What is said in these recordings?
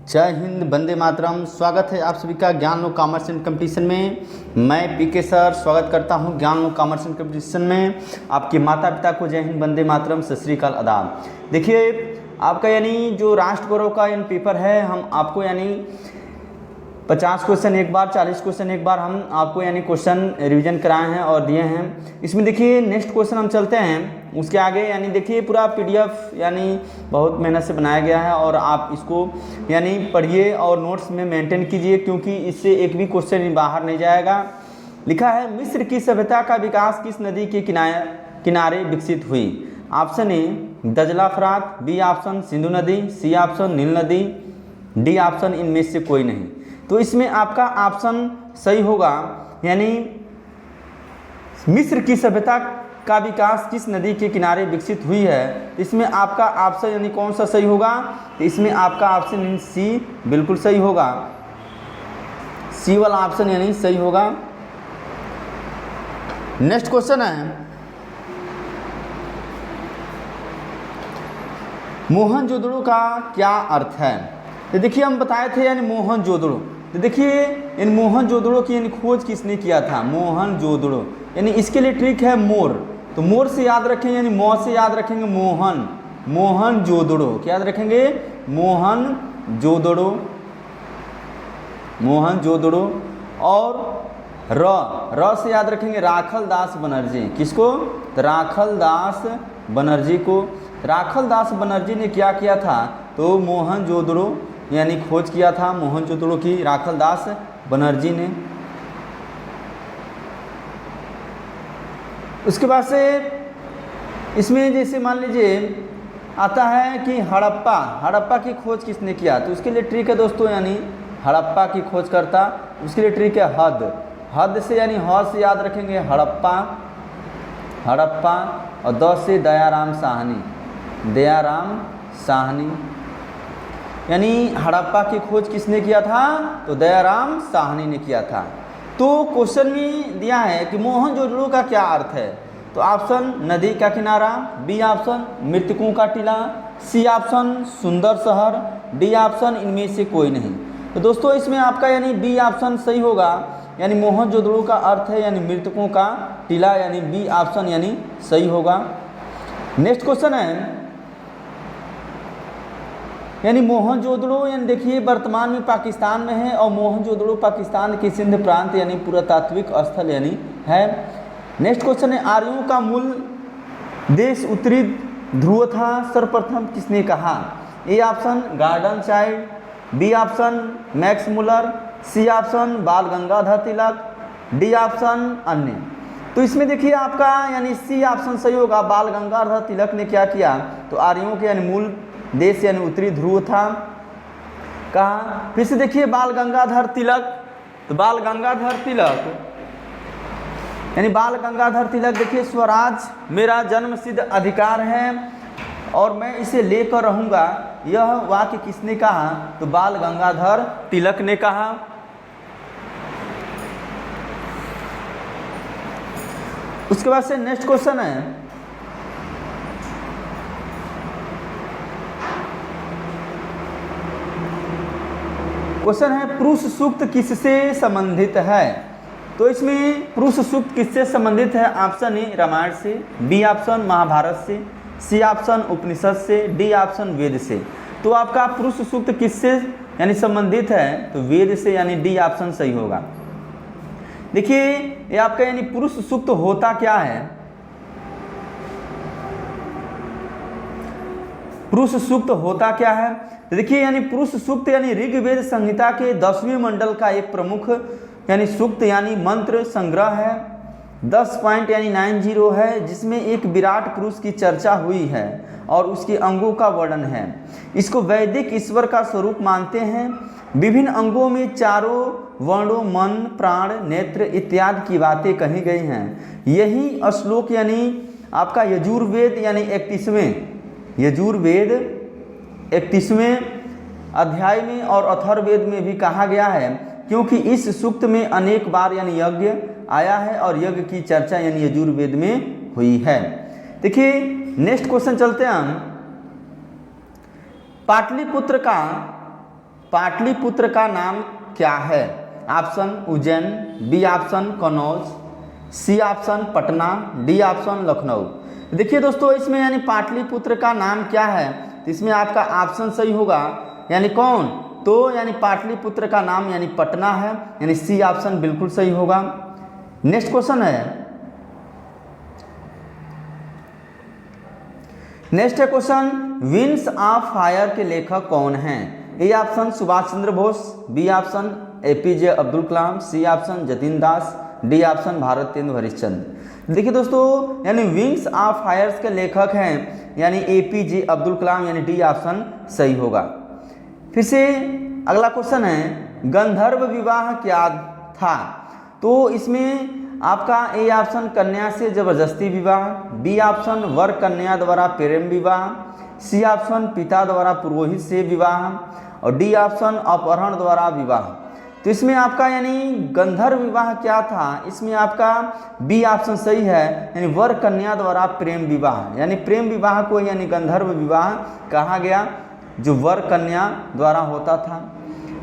जय हिंद, वंदे मातरम। स्वागत है आप सभी का ज्ञान लो कॉमर्स एंड कंपटीशन में। मैं पीके सर स्वागत करता हूं ज्ञान लो कॉमर्स एंड कंपटीशन में। आपके माता पिता को जय हिंद, वंदे मातरम, सत श्री अकाल, आदाब। देखिए आपका यानी जो राष्ट्र गौरव का यानी पेपर है, हम आपको यानी 50 क्वेश्चन एक बार, 40 क्वेश्चन एक बार हम आपको यानी क्वेश्चन रिवीजन कराए हैं और दिए हैं। इसमें देखिए नेक्स्ट क्वेश्चन हम चलते हैं, उसके आगे यानी देखिए पूरा पीडीएफ यानी बहुत मेहनत से बनाया गया है और आप इसको यानी पढ़िए और नोट्स में मेंटेन कीजिए, क्योंकि इससे एक भी क्वेश्चन बाहर नहीं जाएगा। लिखा है, मिस्र की सभ्यता का विकास किस नदी के किनारे विकसित हुई? ऑप्शन ए दजला फरात, बी ऑप्शन सिंधु नदी, सी ऑप्शन नील नदी, डी ऑप्शन इनमें से कोई नहीं। तो इसमें आपका ऑप्शन सही होगा, यानी मिस्र की सभ्यता का विकास किस नदी के किनारे विकसित हुई है। इसमें आपका ऑप्शन यानी कौन सा सही होगा? तो इसमें आपका ऑप्शन सी बिल्कुल सही होगा, सी वाला ऑप्शन यानी सही होगा। नेक्स्ट क्वेश्चन है, मोहनजोदड़ो का क्या अर्थ है? तो देखिए हम बताए थे यानी मोहनजोदड़ो। तो देखिए इन मोहनजोदड़ो की यानी खोज किसने किया था? मोहनजोदड़ो, यानी इसके लिए ट्रिक है मोर। तो मोर से याद रखेंगे, यानी मौ से याद रखेंगे मोहन, मोहनजोदड़ो। क्या याद रखेंगे? मोहनजोदड़ो, मोहनजोदड़ो। और र से याद रखेंगे राखल दास बनर्जी। किसको? राखल दास बनर्जी को। राखल दास बनर्जी ने क्या किया था? तो मोहनजोदड़ो यानी खोज किया था मोहनजोदड़ो की राखल दास बनर्जी ने। उसके बाद से इसमें जैसे मान लीजिए आता है कि हड़प्पा की खोज किसने किया? तो उसके लिए ट्रिक है दोस्तों, यानी हड़प्पा की खोज करता, उसके लिए ट्रिक है हद से यानी ह से याद रखेंगे हड़प्पा, और द से दयाराम साहनी, यानी हड़प्पा की खोज किसने किया था? तो दयाराम साहनी ने किया था। तो क्वेश्चन में दिया है कि मोहनजोदड़ो का क्या अर्थ है? तो ऑप्शन नदी का किनारा, बी ऑप्शन मृतकों का टीला, सी ऑप्शन सुंदर शहर, डी ऑप्शन इनमें से कोई नहीं। तो दोस्तों इसमें आपका यानी बी ऑप्शन सही होगा, यानी मोहनजोदड़ो का अर्थ है यानी मृतकों का टीला, यानी बी ऑप्शन यानी सही होगा। नेक्स्ट क्वेश्चन है, यानी मोहनजोदड़ो यानी देखिए वर्तमान में पाकिस्तान में है और मोहनजोदड़ो पाकिस्तान के सिंध प्रांत यानी पुरातात्विक स्थल यानी है। नेक्स्ट क्वेश्चन है, आर्यों का मूल देश उत्तरी ध्रुव था, सर्वप्रथम किसने कहा? A option Gordon Childe, B option Max Muller, C option Bal Gangadhar Tilak, D option अन्य। तो इसमें देखिए आपका यानी सी ऑप्शन सही होगा, बाल गंगाधर तिलक ने क्या किया? तो आर्यों के यानी मूल देश यानी उत्तरी ध्रुव था, कहा। फिर से देखिए बाल गंगाधर तिलक, तो बाल गंगाधर तिलक यानी बाल गंगाधर तिलक देखिए, स्वराज मेरा जन्म सिद्ध अधिकार है और मैं इसे लेकर रहूंगा, यह वाक्य किसने कहा? तो बाल गंगाधर तिलक ने कहा। उसके बाद से नेक्स्ट क्वेश्चन है, क्वेश्चन है पुरुष सूक्त किससे संबंधित है? तो इसमें पुरुष सूक्त किससे संबंधित है? ऑप्शन ए रामायण से, बी ऑप्शन महाभारत से, सी ऑप्शन उपनिषद से, डी ऑप्शन वेद से। तो आपका पुरुष सूक्त किससे यानी संबंधित है? तो वेद से, यानी डी ऑप्शन सही होगा। देखिए ये आपका यानी पुरुष सूक्त होता क्या है? पुरुष सूक्त होता क्या है? तो देखिए यानी पुरुष सूक्त यानी ऋग्वेद संहिता के 10वें मंडल का एक प्रमुख यानी सूक्त यानी मंत्र संग्रह है। 10 पॉइंट यानी 90 है, जिसमें एक विराट पुरुष की चर्चा हुई है और उसके अंगों का वर्णन है। इसको वैदिक ईश्वर का स्वरूप मानते हैं। विभिन्न अंगों में चारों वर्णों मन, प्राण, नेत्र इत्यादि की बातें कही गई हैं। यही श्लोक यानी आपका यजुर्वेद यानी 31वें अध्याय में और अथर्ववेद में भी कहा गया है, क्योंकि इस सूक्त में अनेक बार यानी यज्ञ आया है और यज्ञ की चर्चा यानी यजुर्वेद में हुई है। देखिए नेक्स्ट क्वेश्चन चलते हैं हम। पाटलिपुत्र का पाटलिपुत्र का नाम क्या है? Option Ujjain, B option Kannauj, C option Patna, D option Lucknow. देखिए दोस्तों, इसमें यानी पाटलिपुत्र का नाम क्या है, तो इसमें आपका ऑप्शन सही होगा, यानी कौन, तो यानी पाटलिपुत्र का नाम यानी पटना है, यानी सी ऑप्शन बिल्कुल सही होगा। नेक्स्ट क्वेश्चन है, नेक्स्ट है क्वेश्चन, विंग्स ऑफ फायर के लेखक कौन हैं? A option Subhash Chandra Bose, B option APJ Abdul Kalam, C option Jatin Das, D option Bharatendu Harishchandra. देखिए दोस्तों, यानी विंग्स ऑफ फायर्स के लेखक हैं यानी एपीजे अब्दुल कलाम, यानी डी ऑप्शन सही होगा। फिर से अगला क्वेश्चन है, गंधर्व विवाह क्या था? तो इसमें आपका ए ऑप्शन कन्या से जबरदस्ती विवाह, बी ऑप्शन वर कन्या द्वारा प्रेम विवाह, सी ऑप्शन पिता द्वारा पुरोहित से विवाह, और डी ऑप्शन अपहरण द्वारा विवाह। तो इसमें आपका यानी गंधर्व विवाह क्या था, इसमें आपका बी ऑप्शन सही है, यानी वर कन्या द्वारा प्रेम विवाह, यानी प्रेम विवाह को यानी गंधर्व विवाह कहा गया, जो वर कन्या द्वारा होता था।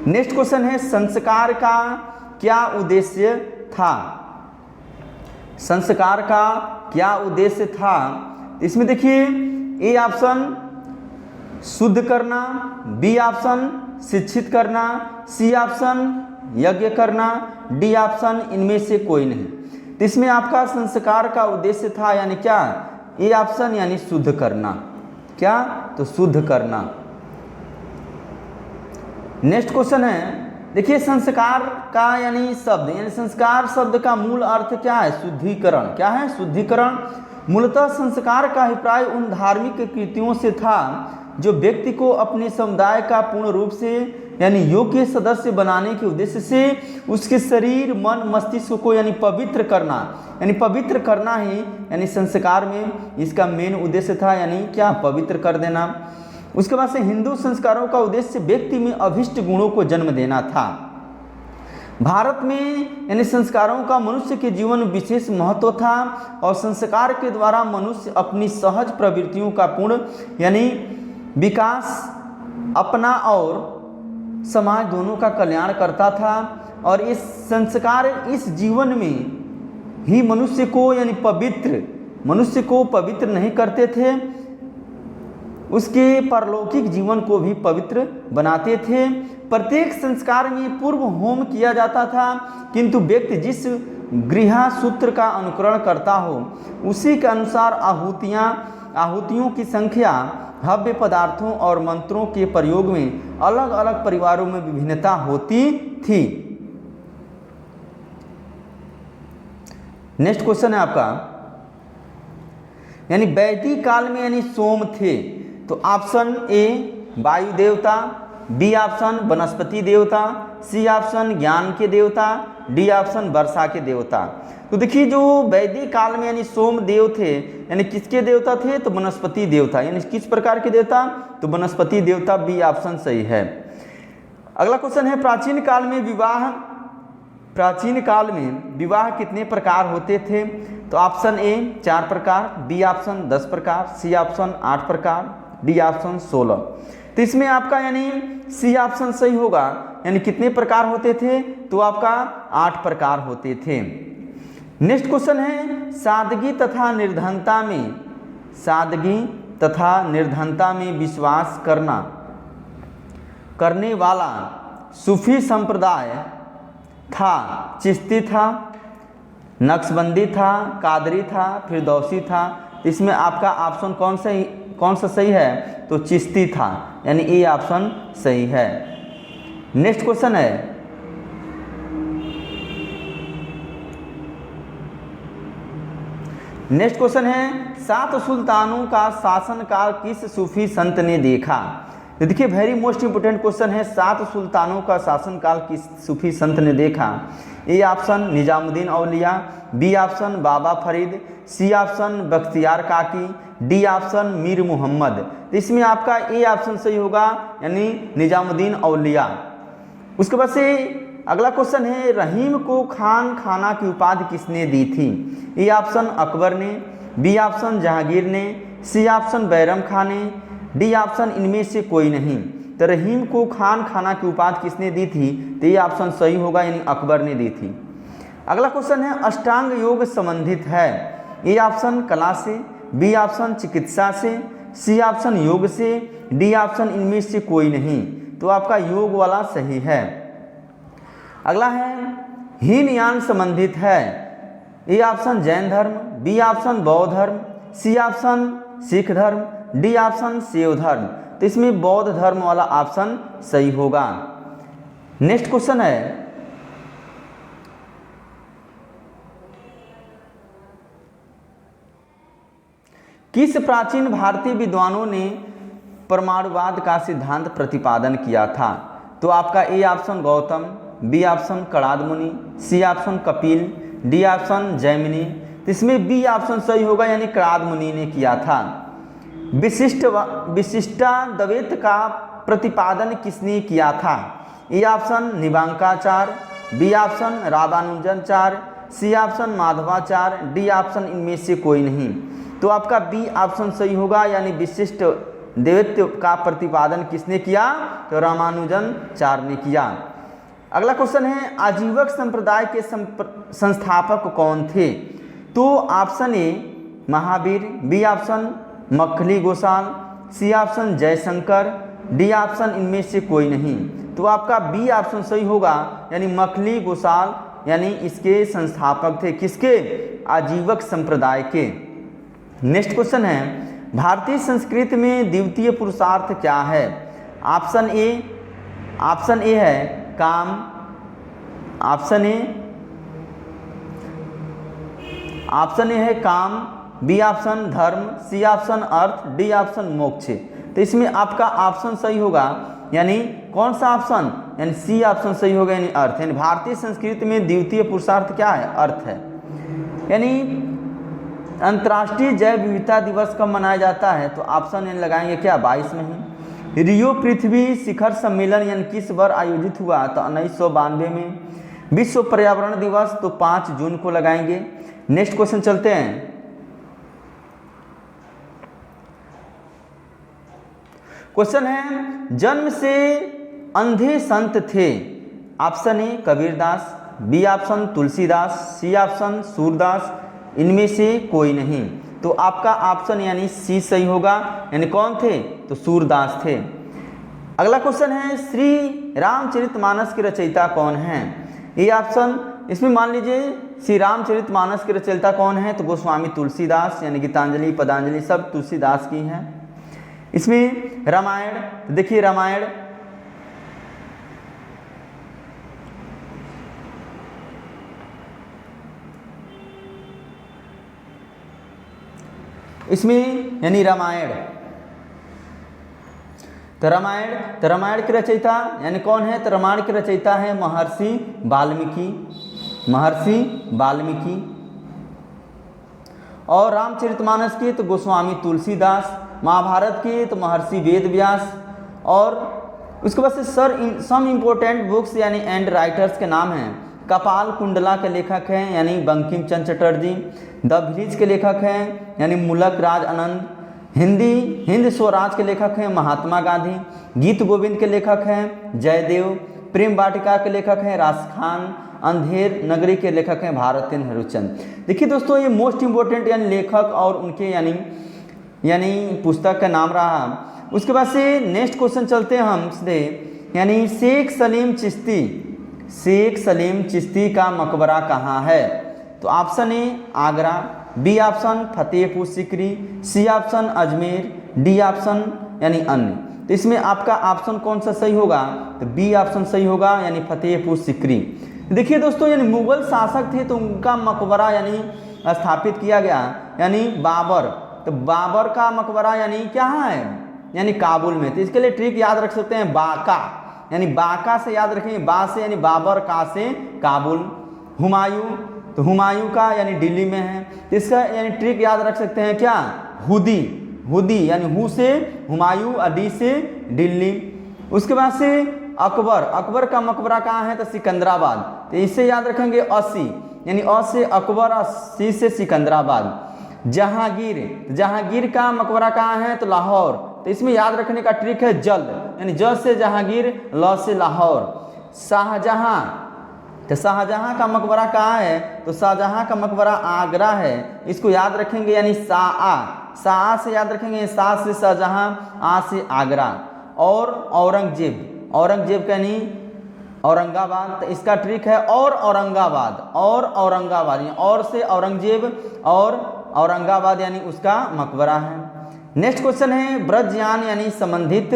नेक्स्ट क्वेश्चन है, संस्कार का क्या उद्देश्य था? संस्कार का क्या उद्देश्य था? इसमें देखिए ए ऑप्शन शुद्ध करना, बी ऑप्शन शिक्षित करना, सी ऑप्शन यज्ञ करना, डी ऑप्शन इनमें से कोई नहीं। तो इसमें आपका संस्कार का उद्देश्य था यानी क्या, ए ऑप्शन यानी शुद्ध करना, क्या, तो शुद्ध करना। नेक्स्ट क्वेश्चन है, देखिए संस्कार का यानी शब्द, यानी संस्कार शब्द का मूल अर्थ क्या है? शुद्धिकरण। क्या है? शुद्धिकरण। मूलतः संस्कार का अभिप्राय उन धार्मिक कृतियों से था जो व्यक्ति को अपने समुदाय का पूर्ण रूप से यानी योग्य सदस्य बनाने के उद्देश्य से उसके शरीर, मन, मस्तिष्क को यानी पवित्र करना, यानी पवित्र करना ही यानी संस्कार में इसका मेन उद्देश्य था, यानी क्या, पवित्र कर देना। उसके बाद से हिंदू संस्कारों का उद्देश्य व्यक्ति में अभिष्ट गुणों को जन्म देना था। भारत में यानी संस्कारों का मनुष्य के जीवन में विशेष महत्व था और संस्कार के द्वारा मनुष्य अपनी सहज प्रवृत्तियों का पूर्ण यानी विकास अपना और समाज दोनों का कल्याण करता था। और इस संस्कार इस जीवन में ही मनुष्य को यानी पवित्र नहीं करते थे, उसके परलौकिक जीवन को भी पवित्र बनाते थे। प्रत्येक संस्कार में पूर्व होम किया जाता था, किंतु व्यक्ति जिस गृह सूत्र का अनुकरण करता हो उसी के अनुसार आहुतियों की संख्या, हव्य पदार्थों और मंत्रों के प्रयोग में अलग अलग परिवारों में विभिन्नता होती थी। नेक्स्ट क्वेश्चन है आपका, यानी वैदिक काल में यानी सोम थे, तो ऑप्शन ए वायु देवता, बी ऑप्शन वनस्पति देवता, सी ऑप्शन ज्ञान के देवता, डी ऑप्शन वर्षा के देवता। तो देखिए जो वैदिक काल में यानी सोम देव थे यानी किसके देवता थे, तो वनस्पति देवता। यानी किस प्रकार के देवता, तो वनस्पति देवता, बी ऑप्शन सही है। अगला क्वेश्चन है, प्राचीन काल में विवाह कितने प्रकार होते थे, तो ऑप्शन ए 4 प्रकार, बी ऑप्शन 10 प्रकार, सी ऑप्शन 8 प्रकार, डी ऑप्शन 16। तो इसमें आपका यानी सी ऑप्शन सही होगा, यानी कितने प्रकार होते थे, तो आपका 8 प्रकार होते थे। नेक्स्ट क्वेश्चन है, सादगी तथा निर्धनता में विश्वास करने वाला सूफी संप्रदाय था? चिश्ती था, नक्शबंदी था, कादरी था, फिरदौसी था। इसमें आपका ऑप्शन कौन सा सही है, तो चिश्ती था, यानी ए ऑप्शन सही है। नेक्स्ट क्वेश्चन है, सात सुल्तानों का शासनकाल किस सूफी संत ने देखा? तो देखिए वेरी मोस्ट इंपोर्टेंट क्वेश्चन है, 7 सुल्तानों का शासनकाल किस सूफी संत ने देखा? A option Nizamuddin Auliya, B option Baba Farid, C option Bakhtiyar Kaki, D option Mir Mohammad. तो इसमें आपका ए ऑप्शन सही होगा, यानी निजामुद्दीन औलिया। उसके बाद से अगला क्वेश्चन है, रहीम को खाना की उपाधि किसने दी थी? ए ऑप्शन अकबर ने, बी ऑप्शन जहांगीर ने, सी ऑप्शन बैरम खान ने, डी ऑप्शन इनमें से कोई नहीं। तो रहीम को खान खाना की उपाधि किसने दी थी? तो ये ऑप्शन सही होगा, यानी अकबर ने दी थी। अगला क्वेश्चन है अष्टांग योग संबंधित है। ए ऑप्शन कला से, बी ऑप्शन चिकित्सा से, सी ऑप्शन योग से, डी ऑप्शन इनमें से कोई नहीं। तो आपका योग वाला सही है। अगला है हीनयान संबंधित है। ए ऑप्शन जैन धर्म, बी ऑप्शन बौद्ध धर्म, सी ऑप्शन सिख धर्म, डी ऑप्शन शैव धर्म। तो इसमें बौद्ध धर्म वाला ऑप्शन सही होगा। नेक्स्ट क्वेश्चन है किस प्राचीन भारतीय विद्वानों ने परमाणुवाद का सिद्धांत प्रतिपादन किया था? तो आपका A option Gautam, B option Kanad Muni, C option Kapil, D option Jaimini. तो इसमें बी ऑप्शन सही होगा, यानी कणाद मुनि ने किया था। विशिष्टाद्वैत का प्रतिपादन किसने किया था? A option Nimbarkacharya, B option Ramanujacharya, C option Madhvacharya, D option इनमें से कोई नहीं। तो आपका बी ऑप्शन सही होगा, यानी विशिष्ट द्वैत का प्रतिपादन किसने किया? तो रामानुजाचार्य ने किया। अगला क्वेश्चन है आजीवक संप्रदाय के संस्थापक कौन थे? तो option A Mahavir, B option Makhali Gosal, C option Jaishankar, D option इनमें से कोई नहीं। तो आपका बी ऑप्शन सही होगा, यानी मखली गोसाल यानी इसके संस्थापक थे। किसके? आजीवक संप्रदाय के। नेक्स्ट क्वेश्चन है भारतीय संस्कृति में द्वितीय पुरुषार्थ क्या है? ऑप्शन ए है काम, ऑप्शन ए है काम, बी ऑप्शन धर्म, सी ऑप्शन अर्थ, डी ऑप्शन मोक्ष। तो इसमें आपका ऑप्शन सही होगा, यानी कौन सा ऑप्शन? यानी सी ऑप्शन सही होगा, यानी अर्थ। यानी भारतीय संस्कृति में द्वितीय पुरुषार्थ क्या है? अर्थ है। यानी अंतर्राष्ट्रीय जैव विविधता दिवस कब मनाया जाता है? तो ऑप्शन एन लगाएंगे क्या? 22 में ही। रियो पृथ्वी शिखर सम्मेलन यानी किस वर्ष आयोजित हुआ? तो 1992 में। विश्व पर्यावरण दिवस तो 5 जून को लगाएंगे। नेक्स्ट क्वेश्चन चलते हैं। क्वेश्चन है जन्म से अंधे संत थे। Option A Kabirdas, B option Tulsidas, C option Surdas, इनमें से कोई नहीं। तो आपका ऑप्शन यानी सी सही होगा, यानी कौन थे? तो सूरदास थे। अगला क्वेश्चन है श्री रामचरितमानस के रचयिता कौन हैं? ये ऑप्शन इसमें मान लीजिए श्री रामचरितमानस के रचयिता कौन है? तो गोस्वामी तुलसीदास, यानी गीतांजलि पदांजलि सब तुलसीदास की हैं। इसमें रामायण, देखिए रामायण इसमें यानी रामायण, तो रामायण के रचयिता यानी कौन है? तो रामायण के रचयिता है महर्षि वाल्मीकि। और रामचरितमानस के तो गोस्वामी तुलसीदास, महाभारत के तो महर्षि वेदव्यास। और उसके बाद से सम इम्पोर्टेंट बुक्स यानी एंड राइटर्स के नाम हैं। कपाल कुंडला के लेखक हैं यानी बंकिम चंद्र चटर्जी। द विलेज के लेखक हैं यानी मुलक राज आनंद। हिंद स्वराज के लेखक हैं महात्मा गांधी। गीत गोविंद के लेखक हैं जयदेव। प्रेम वाटिका के लेखक हैं राजखान। अंधेर नगरी के लेखक हैं भारतेंद्र हरिश्चंद्र। देखिए दोस्तों, ये मोस्ट इम्पोर्टेंट यानी लेखक और उनके यानी पुस्तक का नाम रहा। उसके बाद से नेक्स्ट क्वेश्चन चलते हैं हम सीधे, यानी शेख सलीम चिश्ती का मकबरा कहाँ है? तो option A Agra, B option Fatehpur Sikri, C option Ajmer, D option यानी अन्य। तो इसमें आपका ऑप्शन कौन सा सही होगा? तो बी ऑप्शन सही होगा, यानी फतेहपुर सीकरी। देखिए दोस्तों, यानी मुगल शासक थे तो उनका मकबरा यानी स्थापित किया गया, यानी बाबर। तो बाबर का मकबरा यानी क्या है? यानी काबुल में। तो इसके लिए ट्रिक याद रख सकते हैं बाका, यानी बाका से याद रखेंगे, बा से यानी बाबर, का से काबुल। हुमायूं, तो हुमायूं का यानी दिल्ली में है। तो इसका यानी ट्रिक याद रख सकते हैं क्या? हुदी यानी हु से हुमायूं और डी से दिल्ली। उसके बाद से अकबर का मकबरा कहाँ है? तो सिकंदराबाद। तो इससे याद रखेंगे 80 यानी अ से अकबर और सी से सिकंदराबाद। जहांगीर का मकबरा कहाँ है? तो लाहौर। तो इसमें याद रखने का ट्रिक है जल, यानी ज से जहांगीर, ल से लाहौर। शाहजहां, तो शाहजहां का मकबरा कहाँ है? तो शाहजहां का मकबरा आगरा है। इसको याद रखेंगे, यानी शाह से याद रखेंगे, शाह से शाहजहां, आ से आगरा। और औरंगजेब, औरंगजेब यानी औरंगाबाद, तो इसका ट्रिक है और औरंगाबाद, और औरंगाबाद, यानी और से औरंगजेब और औरंगाबाद यानी उसका मकबरा है। नेक्स्ट क्वेश्चन है ब्रजयान यानी संबंधित,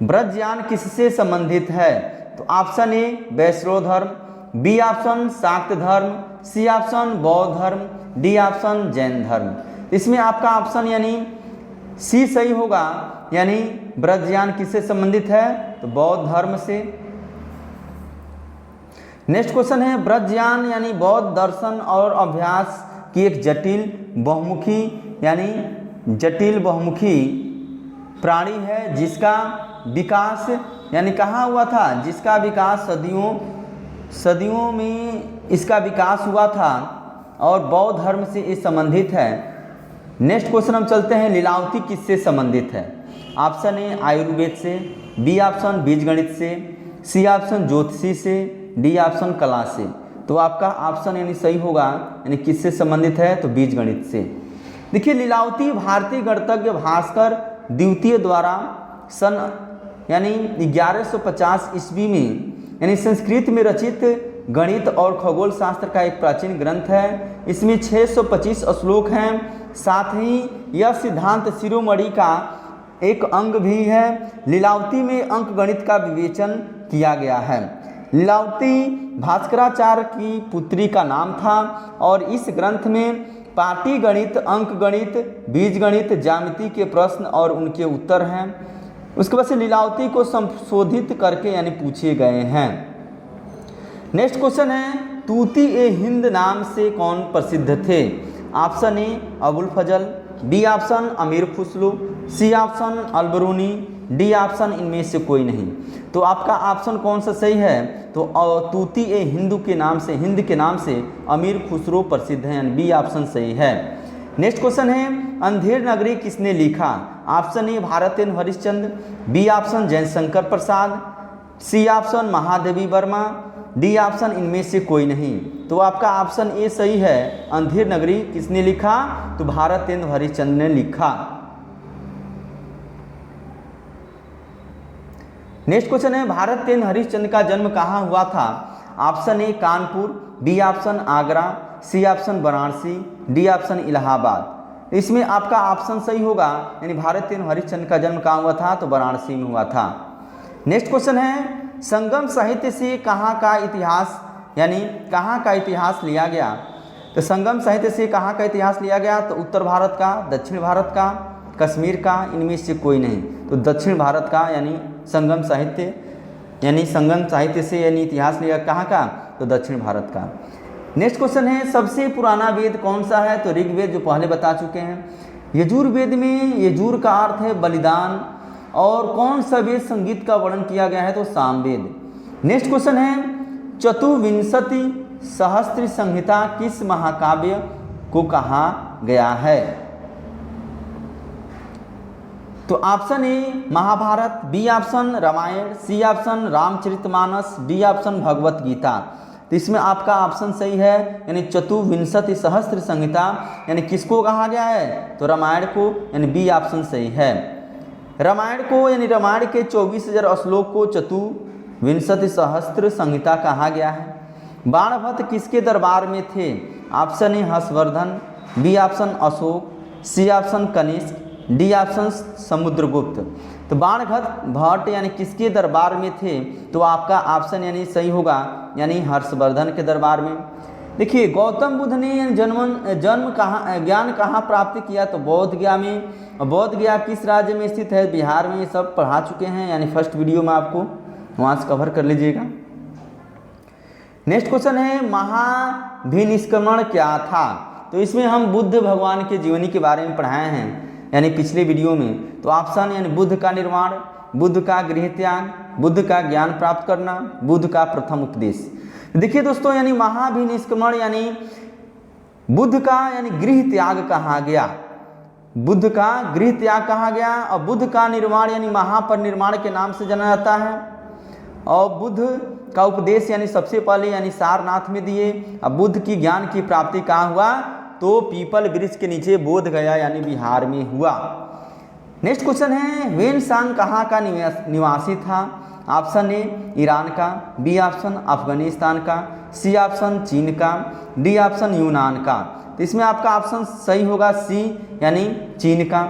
ब्रजयान किससे संबंधित है? तो ऑप्शन ए वैष्णव धर्म, बी ऑप्शन शाक्त धर्म, सी ऑप्शन बौद्ध धर्म, डी ऑप्शन जैन धर्म। इसमें आपका ऑप्शन यानी सी सही होगा, यानी ब्रजयान किससे संबंधित है? तो बौद्ध धर्म से। नेक्स्ट क्वेश्चन है ब्रजयान यानी बौद्ध दर्शन और अभ्यास की एक जटिल बहुमुखी, यानी जटिल बहुमुखी प्राणी है जिसका विकास यानी कहाँ हुआ था? जिसका विकास सदियों में इसका विकास हुआ था और बौद्ध धर्म से ये संबंधित है। नेक्स्ट क्वेश्चन हम चलते हैं लीलावती किससे संबंधित है? ऑप्शन ए आयुर्वेद से, बी ऑप्शन बीजगणित से, सी ऑप्शन ज्योतिषी से, डी ऑप्शन कला से। तो आपका ऑप्शन यानी सही होगा, यानी किससे संबंधित है? तो बीजगणित से। देखिए लीलावती भारतीय गणितज्ञ भास्कर द्वितीय द्वारा सन यानी 1150 ईस्वी में यानी संस्कृत में रचित गणित और खगोल शास्त्र का एक प्राचीन ग्रंथ है। इसमें 625 श्लोक हैं। साथ ही यह सिद्धांत शिरोमणि का एक अंग भी है। लीलावती में अंक गणित का विवेचन किया गया है। लीलावती भास्कराचार्य की पुत्री का नाम था और इस ग्रंथ में पाटी गणित, अंक गणित, बीज गणित, ज्यामिति के प्रश्न और उनके उत्तर हैं। उसके बाद से लीलावती को संशोधित करके यानी पूछे गए हैं। नेक्स्ट क्वेश्चन है तूती ए हिंद नाम से कौन प्रसिद्ध थे? Option A Abul Fazal, B option Amir Khusro, C option Alberuni, D option इनमें से कोई नहीं। तो आपका ऑप्शन कौन सा सही है? तो तूती ए हिंद के नाम से अमीर खुसरो प्रसिद्ध हैं, यानी बी ऑप्शन सही है। नेक्स्ट क्वेश्चन है अंधेर नगरी किसने लिखा? Option A Bharatendu Harishchandra, B option Jaishankar Prasad, C option Mahadevi Verma, D option इनमें से कोई नहीं। तो आपका ऑप्शन ए सही है, अंधेर नगरी किसने लिखा? तो भारतेंदु हरिश्चंद्र ने लिखा। नेक्स्ट क्वेश्चन है भारतेंदु हरिश्चंद्र का जन्म कहाँ हुआ था? Option A Kanpur, B option Agra, C option Varanasi, D option Allahabad. इसमें आपका ऑप्शन सही होगा, यानी भारतेंदु हरिश्चंद्र का जन्म कहाँ हुआ था? तो वाराणसी में हुआ था। नेक्स्ट क्वेश्चन है संगम साहित्य से कहाँ का इतिहास यानी कहाँ का इतिहास लिया गया? तो संगम साहित्य से कहाँ का इतिहास लिया गया? तो उत्तर भारत का, दक्षिण भारत का, कश्मीर का, इनमें से कोई नहीं। तो दक्षिण भारत का यानी संगम साहित्य से यानी इतिहास लिया कहाँ का? तो दक्षिण भारत का। नेक्स्ट क्वेश्चन है सबसे पुराना वेद कौन सा है? तो ऋग्वेद, जो पहले बता चुके हैं। यजुर्वेद में यजुर का अर्थ है बलिदान। और कौन सा वेद संगीत का वर्णन किया गया है? तो सामवेद। नेक्स्ट क्वेश्चन है चतुर्विंशति सहस्त्र संहिता किस महाकाव्य को कहा गया है? तो option A Mahabharata, B option Ramayana, C option Ramcharitmanas, D option Bhagavad Gita. तो इसमें आपका ऑप्शन सही है, यानी चतुर्विंशति सहस्त्र संहिता यानी किसको कहा गया है? तो रामायण को, यानी बी ऑप्शन सही है। रामायण को यानी रामायण के 24,000 श्लोक को चतुर्विंशति सहस्त्र संहिता कहा गया है। बाणभट्ट किसके दरबार में थे? Option A Harshvardhan, B option Ashok, C option Kanishka, D option Samudragupta. तो बाणभट्ट यानी किसके दरबार में थे? तो आपका ऑप्शन यानी सही होगा, यानी हर्षवर्धन के दरबार में। देखिए गौतम बुद्ध ने ज्ञान कहाँ प्राप्त किया? तो बोध गया में। बोध गया किस राज्य में स्थित है? बिहार में। सब पढ़ा चुके हैं, यानी फर्स्ट वीडियो में आपको वहाँ से कवर कर लीजिएगा। नेक्स्ट क्वेश्चन है महाभिनिष्क्रमण क्या था? तो इसमें हम बुद्ध भगवान के जीवनी के बारे में पढ़ाए हैं, यानी पिछले वीडियो में। तो ऑप्शन यानी बुद्ध का निर्वाण, बुद्ध का गृह त्याग, बुद्ध का ज्ञान प्राप्त करना, बुद्ध का प्रथम उपदेश। देखिए दोस्तों, यानी महाभिनिष्क्रमण यानी बुद्ध का यानी गृह त्याग कहा गया। बुद्ध का गृह त्याग कहा गया। और बुद्ध का निर्माण यानी महापरिनिर्वाण के नाम से जाना जाता है। और बुद्ध का उपदेश यानी सबसे पहले यानी सारनाथ में दिए। अब बुद्ध की ज्ञान की प्राप्ति कहाँ हुआ, तो पीपल वृक्ष के नीचे बोध गया यानी बिहार में हुआ। नेक्स्ट क्वेश्चन है, ह्वेनसांग कहाँ का निवासी था। ऑप्शन ए ईरान का, बी ऑप्शन अफगानिस्तान का, सी ऑप्शन चीन का, डी ऑप्शन यूनान का। तो इसमें आपका ऑप्शन सही होगा सी यानी चीन का।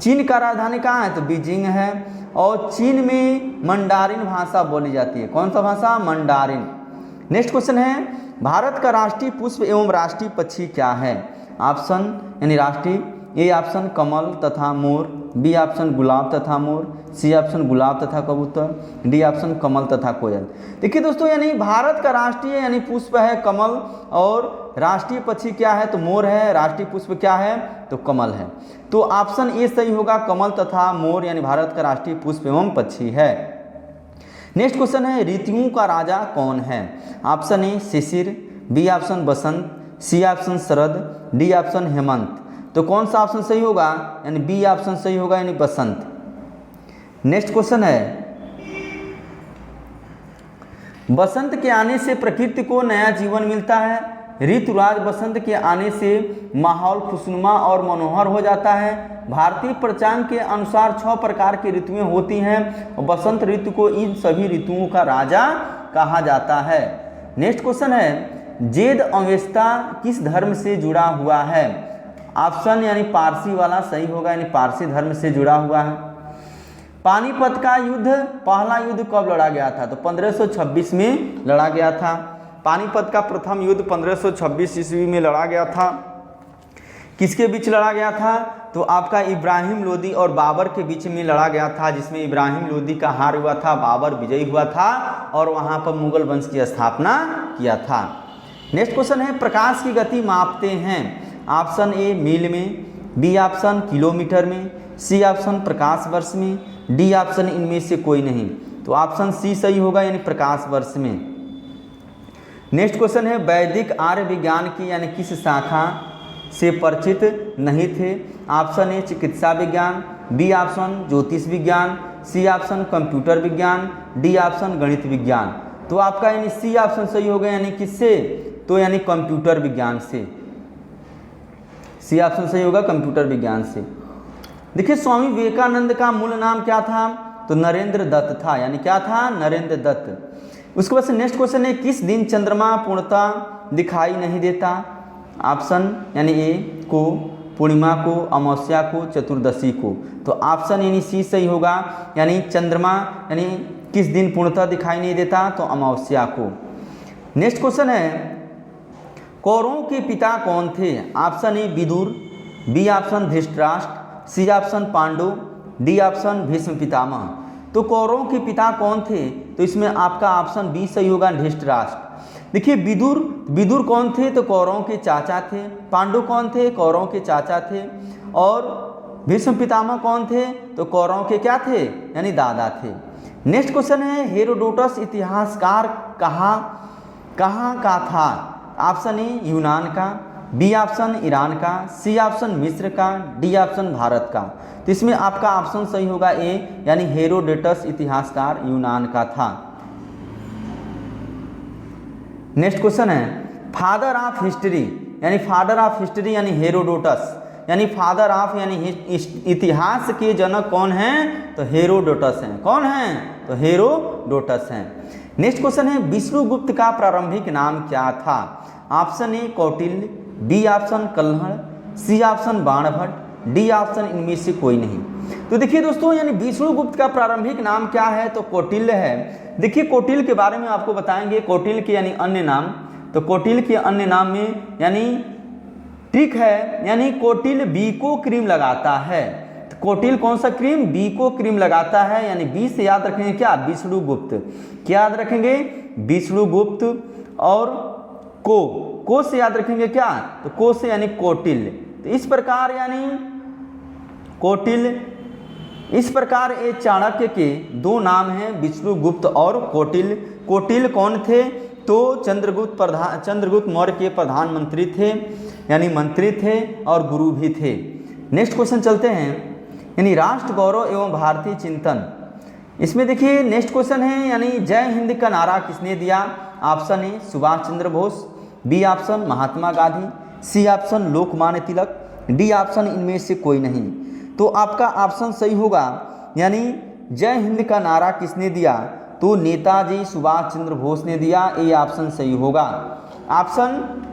चीन का राजधानी कहाँ है, तो बीजिंग है। और चीन में मंडारिन भाषा बोली जाती है। कौन सा भाषा, मंडारिन। नेक्स्ट क्वेश्चन है, भारत का राष्ट्रीय पुष्प एवं राष्ट्रीय पक्षी क्या है। ऑप्शन यानी राष्ट्रीय, ए ऑप्शन कमल तथा मोर, बी ऑप्शन गुलाब तथा मोर, सी ऑप्शन गुलाब तथा कबूतर, डी ऑप्शन कमल तथा कोयल। देखिए दोस्तों, यानी भारत का राष्ट्रीय यानी पुष्प है कमल, और राष्ट्रीय पक्षी क्या है, तो मोर है। राष्ट्रीय पुष्प क्या है, तो कमल है। तो ऑप्शन ए सही होगा, कमल तथा मोर यानी भारत का राष्ट्रीय पुष्प एवं पक्षी है। नेक्स्ट क्वेश्चन है, ऋतुओं का राजा कौन है। ऑप्शन ए शिशिर, बी ऑप्शन बसंत, सी ऑप्शन शरद, डी ऑप्शन हेमंत। तो कौन सा ऑप्शन सही होगा, यानी बी ऑप्शन सही होगा यानी बसंत। नेक्स्ट क्वेश्चन है, बसंत के आने से प्रकृति को नया जीवन मिलता है। ऋतुराज बसंत के आने से माहौल खुशनुमा और मनोहर हो जाता है। भारतीय पंचांग के अनुसार 6 प्रकार की ऋतुएं होती हैं और बसंत ऋतु को इन सभी ऋतुओं का राजा कहा जाता है। नेक्स्ट क्वेश्चन है, जेद अवेस्ता किस धर्म से जुड़ा हुआ है। ऑप्शन यानी पारसी वाला सही होगा, यानी पारसी धर्म से जुड़ा हुआ है। पानीपत का युद्ध, पहला युद्ध कब लड़ा गया था, तो 1526 में लड़ा गया था। पानीपत का प्रथम युद्ध 1526 ईस्वी में लड़ा गया था। किसके बीच लड़ा गया था, तो आपका इब्राहिम लोदी और बाबर के बीच में लड़ा गया था, जिसमें इब्राहिम लोदी का हार हुआ था, बाबर विजयी हुआ था और वहां पर मुगल वंश की स्थापना किया था। नेक्स्ट क्वेश्चन है, प्रकाश की गति मापते हैं। ऑप्शन ए मील में, बी ऑप्शन किलोमीटर में, सी ऑप्शन प्रकाश वर्ष में, डी ऑप्शन इनमें से कोई नहीं। तो ऑप्शन सी सही होगा यानी प्रकाश वर्ष में। नेक्स्ट क्वेश्चन है, वैदिक आर्य विज्ञान की यानी किस शाखा से परिचित नहीं थे। ऑप्शन ए चिकित्सा विज्ञान, बी ऑप्शन ज्योतिष विज्ञान, सी ऑप्शन कंप्यूटर विज्ञान, डी ऑप्शन गणित विज्ञान। तो आपका यानी सी ऑप्शन सही होगा, यानी किससे, तो यानी कंप्यूटर विज्ञान से। सी ऑप्शन सही होगा कंप्यूटर विज्ञान से। देखिए, स्वामी विवेकानंद का मूल नाम क्या था, तो नरेंद्र दत्त था, यानी क्या था, नरेंद्र दत्त। उसके बाद से नेक्स्ट क्वेश्चन है, किस दिन चंद्रमा पूर्णतः दिखाई नहीं देता। ऑप्शन यानी ए को, पूर्णिमा को, अमावस्या को, चतुर्दशी को। तो ऑप्शन यानी सी सही होगा, यानी चंद्रमा यानी किस दिन पूर्णतः दिखाई नहीं देता, तो अमावस्या को। नेक्स्ट क्वेश्चन है, कौरवों के पिता कौन थे। Option A Vidur, B option Dhritarashtra, C option Pandu, D option Bhishma Pitamah. तो कौरवों के पिता कौन थे, तो इसमें आपका ऑप्शन बी सही होगा, धृतराष्ट्र। देखिए, विदुर कौन थे, तो कौरवों के चाचा थे। पांडु कौन थे, कौरवों के चाचा थे। और भीष्म पितामह कौन थे, तो कौरवों के क्या थे, यानी दादा थे। नेक्स्ट क्वेश्चन है, हेरोडोटस इतिहासकार कहाँ का था। ऑप्शन ए यूनान का, बी ऑप्शन ईरान का, सी ऑप्शन मिस्र का, डी ऑप्शन भारत का। तो इसमें आपका ऑप्शन सही होगा ए, यानी हेरोडोटस इतिहासकार यूनान का था। नेक्स्ट क्वेश्चन है, फादर ऑफ हिस्ट्री यानी हेरोडोटस, यानी फादर ऑफ यानी इतिहास के जनक कौन हैं, तो हेरोडोटस हैं। कौन हैं, तो हेरोडोटस हैं। नेक्स्ट क्वेश्चन है, विष्णुगुप्त का प्रारंभिक नाम क्या था। Option A Kautilya, B option Kalhana, C option Banabhatta, D option इनमें से कोई नहीं। तो देखिए दोस्तों, यानी विष्णुगुप्त का प्रारंभिक नाम क्या है, तो कौटिल्य है। देखिए, कौटिल्य के बारे में आपको बताएंगे। कौटिल्य के यानी अन्य नाम, तो कौटिल्य के अन्य नाम में यानी ट्रिक है, यानी कौटिल्य बीको क्रीम लगाता है। तो कौटिल्य कौन सा क्रीम, बीको क्रीम लगाता है, यानी बी से याद रखेंगे क्या, विष्णुगुप्त। क्या याद रखेंगे, विष्णुगुप्त। और को से याद रखेंगे क्या, तो को से यानी कौटिल्य। तो इस प्रकार यानी कौटिल्य, इस प्रकार ये चाणक्य के दो नाम हैं, विष्णुगुप्त और कौटिल्य। कौटिल्य कौन थे, तो चंद्रगुप्त मौर्य के प्रधानमंत्री थे, यानी मंत्री थे और गुरु भी थे। नेक्स्ट क्वेश्चन चलते हैं, यानी राष्ट्र गौरव एवं भारतीय चिंतन। इसमें देखिए नेक्स्ट क्वेश्चन है, यानी जय हिंद का नारा किसने दिया? Option A Subhash Chandra Bose, B option Mahatma Gandhi, C option Lokmanya Tilak, D option इनमें से कोई नहीं। तो आपका ऑप्शन सही होगा, यानी जय हिंद का नारा किसने दिया? तो नेताजी सुभाष चंद्र बोस ने दिया। ये ऑप्शन सही होगा, ऑप्शन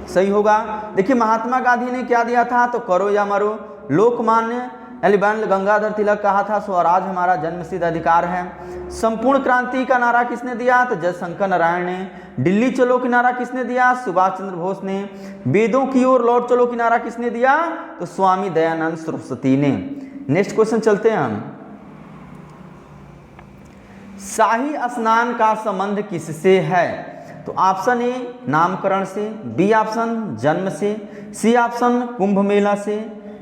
सही होगा। देखिए महात्मा गांधी ने क्या दिया था? तो करो या मरो। लोकमान्य यानी बाल गंगाधर तिलक कहा था स्वराज हमारा जन्मसिद्ध अधिकार है। संपूर्ण क्रांति का नारा किसने दिया? तो जयशंकर नारायण ने। दिल्ली चलो की नारा किसने दिया? सुभाष चंद्र बोस ने। वेदों की ओर लौट चलो की नारा किसने दिया? तो स्वामी दयानंद सरस्वती ने। नेक्स्ट क्वेश्चन चलते हैं हम, शाही स्नान का संबंध किससे है? तो ऑप्शन ए नामकरण से, बी ऑप्शन जन्म से, सी ऑप्शन कुंभ मेला से,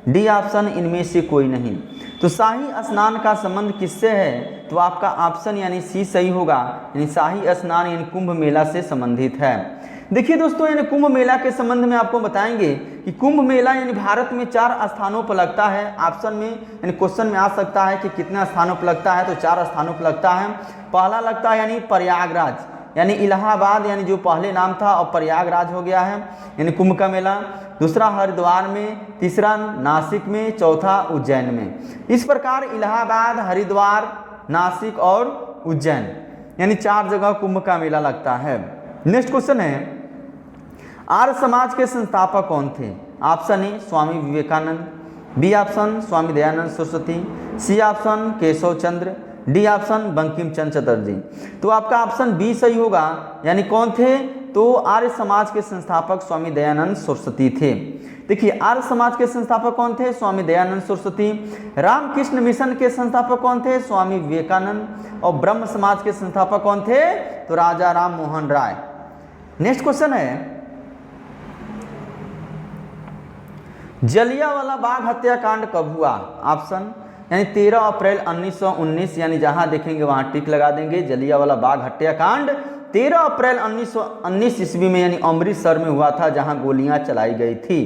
डी ऑप्शन इनमें से कोई नहीं। तो शाही स्नान का संबंध किससे है? तो आपका ऑप्शन यानी सी सही होगा, यानी शाही स्नान यानी कुंभ मेला से संबंधित है। देखिए दोस्तों, यानी कुंभ मेला के संबंध में आपको बताएंगे कि कुंभ मेला यानी भारत में 4 स्थानों पर लगता है। ऑप्शन में यानी क्वेश्चन में आ सकता है कि कितने स्थानों पर लगता है, तो 4 स्थानों पर लगता है। पहला लगता है यानी प्रयागराज, यानी इलाहाबाद यानी जो पहले नाम था और प्रयागराज हो गया है, यानी कुंभ का मेला। दूसरा हरिद्वार में, तीसरा नासिक में, चौथा उज्जैन में। इस प्रकार इलाहाबाद, हरिद्वार, नासिक और उज्जैन यानी 4 जगह कुंभ का मेला लगता है। नेक्स्ट क्वेश्चन है, आर्य समाज के संस्थापक कौन थे? Option A Swami Vivekananda, B option Swami Dayanand Saraswati, C option Keshav Chandra, D option Bankim Chandra Chatterjee. तो आपका ऑप्शन बी सही होगा, यानी कौन थे? तो आर्य समाज के संस्थापक स्वामी दयानंद सरस्वती थे। देखिए आर्य समाज के संस्थापक कौन थे? स्वामी दयानंद सरस्वती। रामकृष्ण मिशन के संस्थापक कौन थे? स्वामी विवेकानंद। और ब्रह्म समाज के संस्थापक कौन थे? तो राजा राम मोहन राय। नेक्स्ट क्वेश्चन है, जलियांवाला बाग हत्याकांड कब हुआ? ऑप्शन यानी 13 अप्रैल 1919, यानी जहां देखेंगे वहां टिक लगा देंगे। जलियांवाला बाग हत्याकांड 13 अप्रैल 1919 ईस्वी में यानी अमृतसर में हुआ था, जहां गोलियां चलाई गई थी।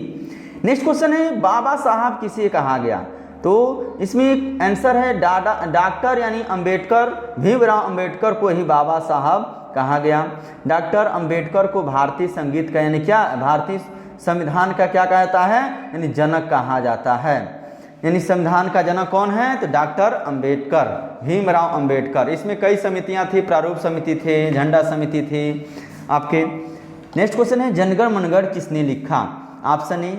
नेक्स्ट क्वेश्चन है, बाबा साहब किसे कहा गया? तो इसमें एक आंसर है डॉक्टर यानी अंबेडकर, भीमराव अंबेडकर को ही बाबा साहब कहा गया। डॉक्टर अंबेडकर को भारतीय संगीत का यानी क्या, भारतीय संविधान का क्या कहता है? यानी जनक कहा जाता है। यानी संविधान का जनक कौन है? तो डॉक्टर अंबेडकर, भीमराव अंबेडकर। इसमें कई समितियां थी, प्रारूप समिति थे, झंडा समिति थी आपके। नेक्स्ट क्वेश्चन है, जनगण मनगढ़ किसने लिखा? Option A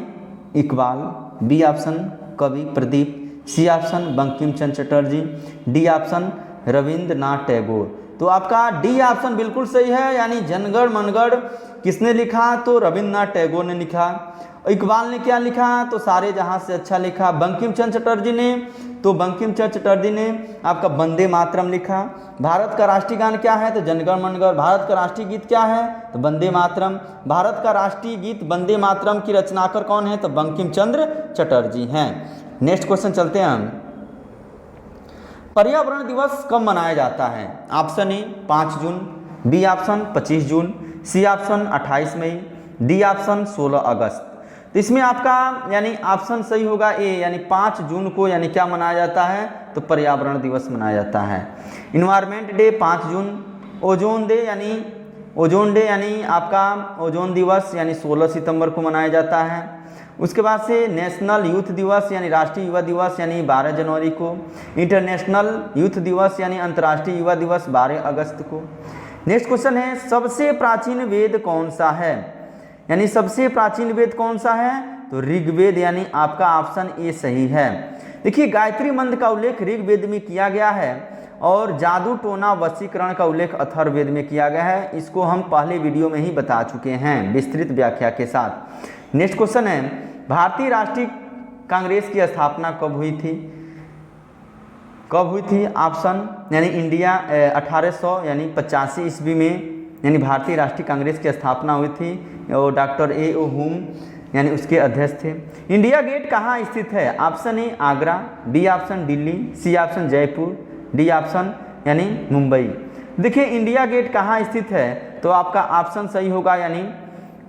Iqbal, B option Kavi Pradeep, C option Bankim Chandra Chatterjee, D option Rabindranath Tagore. तो आपका डी ऑप्शन बिल्कुल सही है, यानी जनगण मनगढ़ किसने लिखा? तो रविंद्रनाथ टैगोर ने लिखा। इकबाल ने क्या लिखा? तो सारे जहां से अच्छा लिखा। बंकिम चंद्र चटर्जी ने, तो बंकिम चंद्र चटर्जी ने आपका वंदे मातरम लिखा। भारत का राष्ट्रीय गान क्या है? तो जनगण मनगढ़। भारत का राष्ट्रीय गीत क्या है? तो वंदे मातरम। भारत का राष्ट्रीय गीत वंदे मातरम की रचनाकार कौन है? तो बंकिम चंद्र चटर्जी हैं। नेक्स्ट क्वेश्चन चलते हैं हम, पर्यावरण दिवस कब मनाया जाता है? ऑप्शन ए 5 जून, बी ऑप्शन 25 जून, सी ऑप्शन 28 मई, डी ऑप्शन 16 अगस्त। तो इसमें आपका यानी ऑप्शन सही होगा ए, यानी 5 जून को यानी क्या मनाया जाता है? तो पर्यावरण दिवस मनाया जाता है। इन्वायरमेंट डे 5 जून, ओजोन डे यानी आपका ओजोन दिवस यानी 16 सितंबर को मनाया जाता है। उसके बाद से नेशनल यूथ दिवस यानी राष्ट्रीय युवा दिवस यानी 12 जनवरी को। इंटरनेशनल यूथ दिवस यानी अंतर्राष्ट्रीय युवा दिवस 12 अगस्त को। नेक्स्ट क्वेश्चन है, सबसे प्राचीन वेद कौन सा है? यानी सबसे प्राचीन वेद कौन सा है? तो ऋग्वेद, यानी आपका ऑप्शन ए सही है। देखिए गायत्री मंत्र का उल्लेख ऋग्वेद में किया गया है और जादू टोना वशीकरण का उल्लेख अथर्ववेद में किया गया है। इसको हम पहले वीडियो में ही बता चुके हैं विस्तृत व्याख्या के साथ। नेक्स्ट क्वेश्चन है, भारतीय राष्ट्रीय कांग्रेस की स्थापना कब हुई थी? ऑप्शन यानी इंडिया 1800 यानी 85 ईस्वी में यानी भारतीय राष्ट्रीय कांग्रेस की स्थापना हुई थी और डॉक्टर ए ओ हुम यानी उसके अध्यक्ष थे। इंडिया गेट कहाँ स्थित है? Option A Agra, B option Delhi, C option Jaipur, D option यानी मुंबई। देखिए इंडिया गेट कहाँ स्थित है? तो आपका ऑप्शन सही होगा, यानी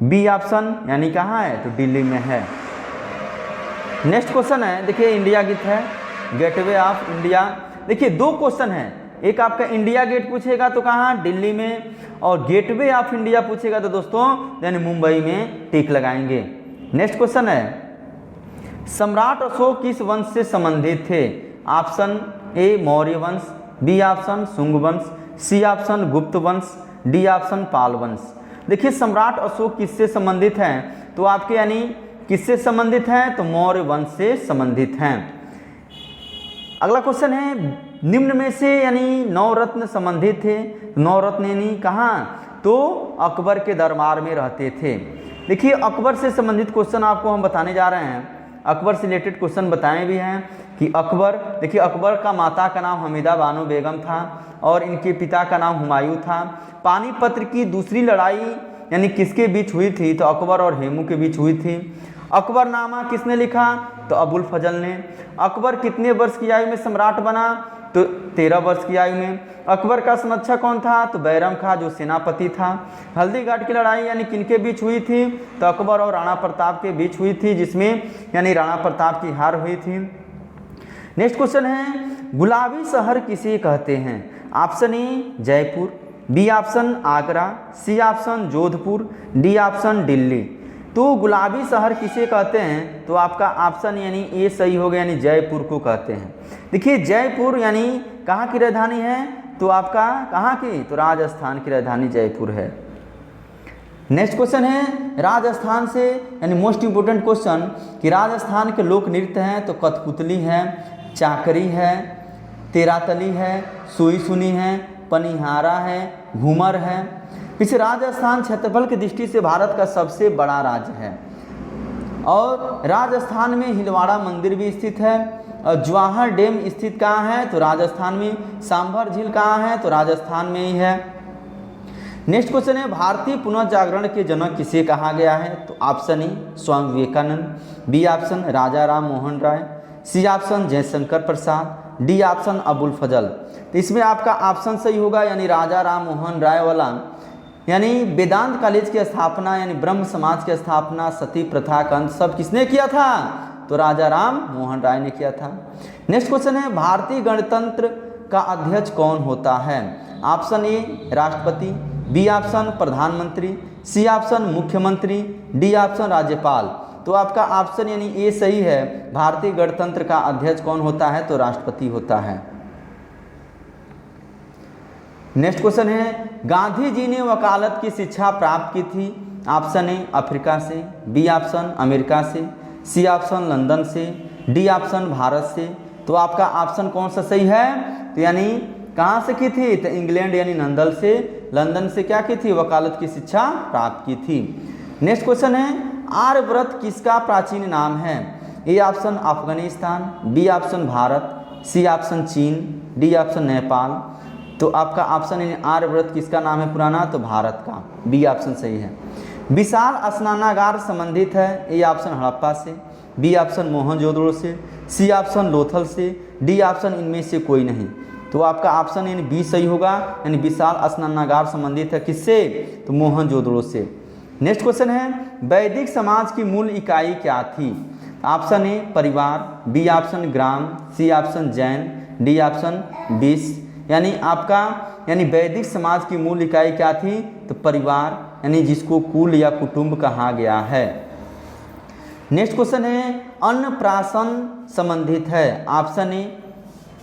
बी ऑप्शन, यानी कहाँ है? तो दिल्ली में है। नेक्स्ट क्वेश्चन है, देखिए इंडिया गेट है, गेटवे ऑफ इंडिया। देखिए 2 क्वेश्चन है, एक आपका इंडिया गेट पूछेगा तो कहाँ, दिल्ली में, और गेटवे ऑफ इंडिया पूछेगा तो दोस्तों यानी मुंबई में टिक लगाएंगे। नेक्स्ट क्वेश्चन है, सम्राट अशोक किस वंश से संबंधित थे? ऑप्शन ए मौर्य वंश, बी ऑप्शन शुंग वंश, सी ऑप्शन गुप्त वंश, डी ऑप्शन पाल वंश। देखिए सम्राट अशोक किससे संबंधित हैं, तो आपके यानी किससे संबंधित हैं, तो मौर्य वंश से संबंधित हैं। अगला क्वेश्चन है, निम्न में से यानी 9 रत्न संबंधित थे, 9 रत्न यानी कहाँ, तो अकबर के दरबार में रहते थे। देखिए अकबर से संबंधित क्वेश्चन आपको हम बताने जा रहे हैं, अकबर से रिलेटेड क्वेश्चन बताए भी हैं कि अकबर, देखिए अकबर का माता का नाम हमीदा बानो बेगम था और इनके पिता का नाम हुमायूं था। पानीपत की दूसरी लड़ाई यानी किसके बीच हुई थी, तो अकबर और हेमू के बीच हुई थी। अकबरनामा किसने लिखा, तो अबुल फजल ने। अकबर कितने वर्ष की आयु में सम्राट बना, तो 13 वर्ष की आयु में। अकबर का संरक्षक कौन था, तो बैरम खां जो सेनापति था। हल्दीघाट की लड़ाई यानी किनके बीच हुई थी, तो अकबर और राणा प्रताप के बीच हुई थी, जिसमें यानी राणा प्रताप की हार हुई थी। नेक्स्ट क्वेश्चन है, गुलाबी शहर किसे कहते हैं? Option A Jaipur, B option Agra, C option Jodhpur, D option Delhi. तो गुलाबी शहर किसे कहते हैं, तो आपका ऑप्शन यानी ए सही हो गया, यानी जयपुर को कहते हैं। देखिए जयपुर यानी कहाँ की राजधानी है, तो आपका कहाँ की, तो राजस्थान की राजधानी जयपुर है। नेक्स्ट क्वेश्चन है, राजस्थान से यानी मोस्ट इंपोर्टेंट क्वेश्चन कि राजस्थान के लोक नृत्य हैं, तो कठपुतली है, चाकरी है, तेरातली है, सुई सुनी है, पनिहारा है, घूमर है। इस राजस्थान क्षेत्रफल की दृष्टि से भारत का सबसे बड़ा राज्य है और राजस्थान में हिलवाड़ा मंदिर भी स्थित है। और जवाहर डैम स्थित कहाँ है, तो राजस्थान में। सांभर झील कहाँ है, तो राजस्थान में ही है। नेक्स्ट क्वेश्चन है, भारतीय पुनर्जागरण के जनक किसे कहा गया है, तो option A Swami Vivekananda, B option Raja Ram Mohan Roy, C option Jaishankar Prasad, D option Abul Fazal. तो इसमें आपका ऑप्शन सही होगा, यानी राजा राम मोहन राय वाला। यानी वेदांत कॉलेज की स्थापना यानी ब्रह्म समाज की स्थापना, सती प्रथा का अंत सब किसने किया था, तो राजा राम मोहन राय ने किया था। नेक्स्ट क्वेश्चन है, भारतीय गणतंत्र का अध्यक्ष कौन होता है? ऑप्शन ए राष्ट्रपति, बी ऑप्शन प्रधानमंत्री, सी ऑप्शन मुख्यमंत्री, डी ऑप्शन राज्यपाल। तो आपका ऑप्शन यानी ए सही है, भारतीय गणतंत्र का अध्यक्ष कौन होता है, तो राष्ट्रपति होता है। नेक्स्ट क्वेश्चन है, गांधी जी ने वकालत की शिक्षा प्राप्त की थी। ऑप्शन ए अफ्रीका से, बी ऑप्शन अमेरिका से, सी ऑप्शन लंदन से, डी ऑप्शन भारत से। तो आपका ऑप्शन कौन सा सही है, तो यानी कहाँ से की थी, तो इंग्लैंड यानी लंदन से क्या की थी, वकालत की शिक्षा प्राप्त की थी। नेक्स्ट क्वेश्चन है, आर्यव्रत किसका प्राचीन नाम है? A option Afghanistan, B option Bharat, C option चीन, डी ऑप्शन नेपाल। तो आपका ऑप्शन यानी आर्यव्रत किसका नाम है पुराना, तो भारत का, बी ऑप्शन सही है। विशाल स्नानागार संबंधित है, ए ऑप्शन हड़प्पा से, बी ऑप्शन मोहनजोदड़ो से, सी ऑप्शन लोथल से, डी ऑप्शन इनमें से कोई नहीं। तो आपका ऑप्शन यानी बी सही होगा, यानी विशाल स्नानागार संबंधित है किससे, तो मोहनजोदड़ो से। नेक्स्ट क्वेश्चन है, वैदिक समाज की मूल इकाई क्या थी? ऑप्शन ए परिवार, बी ऑप्शन ग्राम, सी ऑप्शन जैन, डी ऑप्शन विष। यानी आपका यानी वैदिक समाज की मूल इकाई क्या थी, तो परिवार, यानी जिसको कुल या कुटुंब कहा गया है। नेक्स्ट क्वेश्चन है, अन्नप्राशन संबंधित है। ऑप्शन ए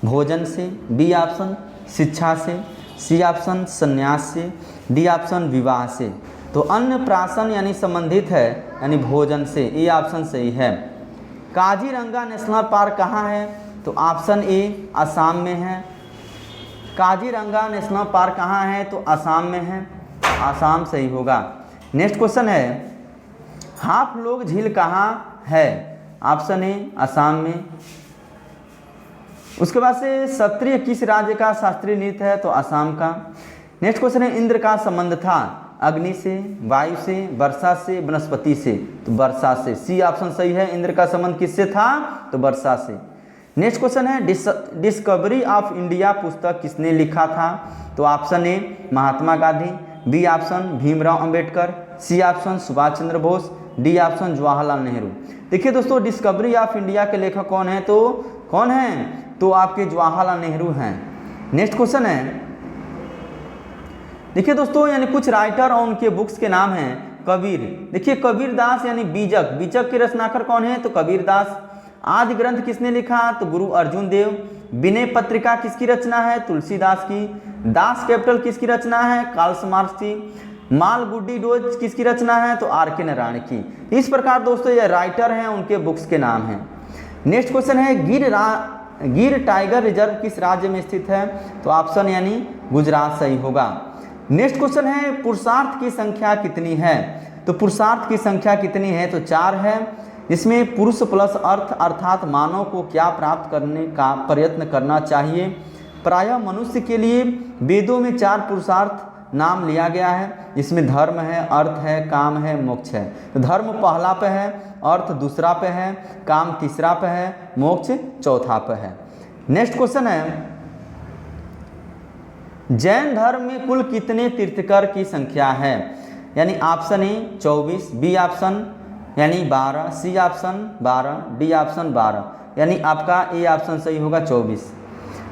भोजन से, बी ऑप्शन शिक्षा से, सी ऑप्शन संन्यास से, डी ऑप्शन विवाह से। तो अन्नप्राशन यानी संबंधित है यानी भोजन से, ए ऑप्शन सही है। काजीरंगा नेशनल पार्क कहाँ है, तो ऑप्शन ए असम में है। काजीरंगा नेशनल पार्क कहाँ है, तो असम में है, असम सही होगा। नेक्स्ट क्वेश्चन है, हाफ लोग झील कहाँ है? ऑप्शन ए असम में। उसके बाद से क्षत्रिय किस राज्य का शास्त्रीय नृत्य है, तो असम का। नेक्स्ट क्वेश्चन है, इंद्र का संबंध था अग्नि से, वायु से, वर्षा से, वनस्पति से। तो वर्षा से, सी ऑप्शन सही है। इंद्र का संबंध किससे था, तो वर्षा से। नेक्स्ट क्वेश्चन है, डिस्कवरी ऑफ इंडिया पुस्तक किसने लिखा था? तो option A Mahatma Gandhi, B option Bhimrao Ambedkar, C option Subhash Chandra Bose, D option Jawaharlal Nehru. देखिए दोस्तों, डिस्कवरी ऑफ इंडिया के लेखक कौन है? तो कौन है? तो आपके जवाहरलाल नेहरू हैं। नेक्स्ट क्वेश्चन है, देखिए दोस्तों, यानी कुछ राइटर और उनके बुक्स के नाम हैं। कबीर, देखिए कबीरदास यानी बीजक, बीजक के रचनाकार कौन है? तो कबीरदास। आदि ग्रंथ किसने लिखा? तो गुरु अर्जुन देव। विनय पत्रिका किसकी रचना है? तुलसीदास की। दास कैपिटल किसकी रचना है? कार्ल मार्क्स की। मालगुडी डोज किसकी रचना है? तो आर के नारायण की। इस प्रकार दोस्तों ये राइटर हैं, उनके बुक्स के नाम हैं। नेक्स्ट क्वेश्चन है, गिर टाइगर रिजर्व किस राज्य में स्थित है? तो ऑप्शन यानी गुजरात सही होगा। नेक्स्ट क्वेश्चन है, पुरुषार्थ की संख्या कितनी है? तो पुरुषार्थ की संख्या कितनी है? तो 4 है। इसमें पुरुष प्लस अर्थ अर्थात मानव को क्या प्राप्त करने का प्रयत्न करना चाहिए? प्रायः मनुष्य के लिए वेदों में 4 पुरुषार्थ नाम लिया गया है। इसमें धर्म है, अर्थ है, काम है, मोक्ष है। तो धर्म पहला पे है, अर्थ दूसरा पे है, काम तीसरा पे है, मोक्ष चौथा पे है। नेक्स्ट क्वेश्चन है, जैन धर्म में कुल कितने तीर्थंकर की संख्या है? यानी ऑप्शन ए 24, बी ऑप्शन यानी 12, सी ऑप्शन 12, डी ऑप्शन 12, यानी आपका ए ऑप्शन सही होगा 24।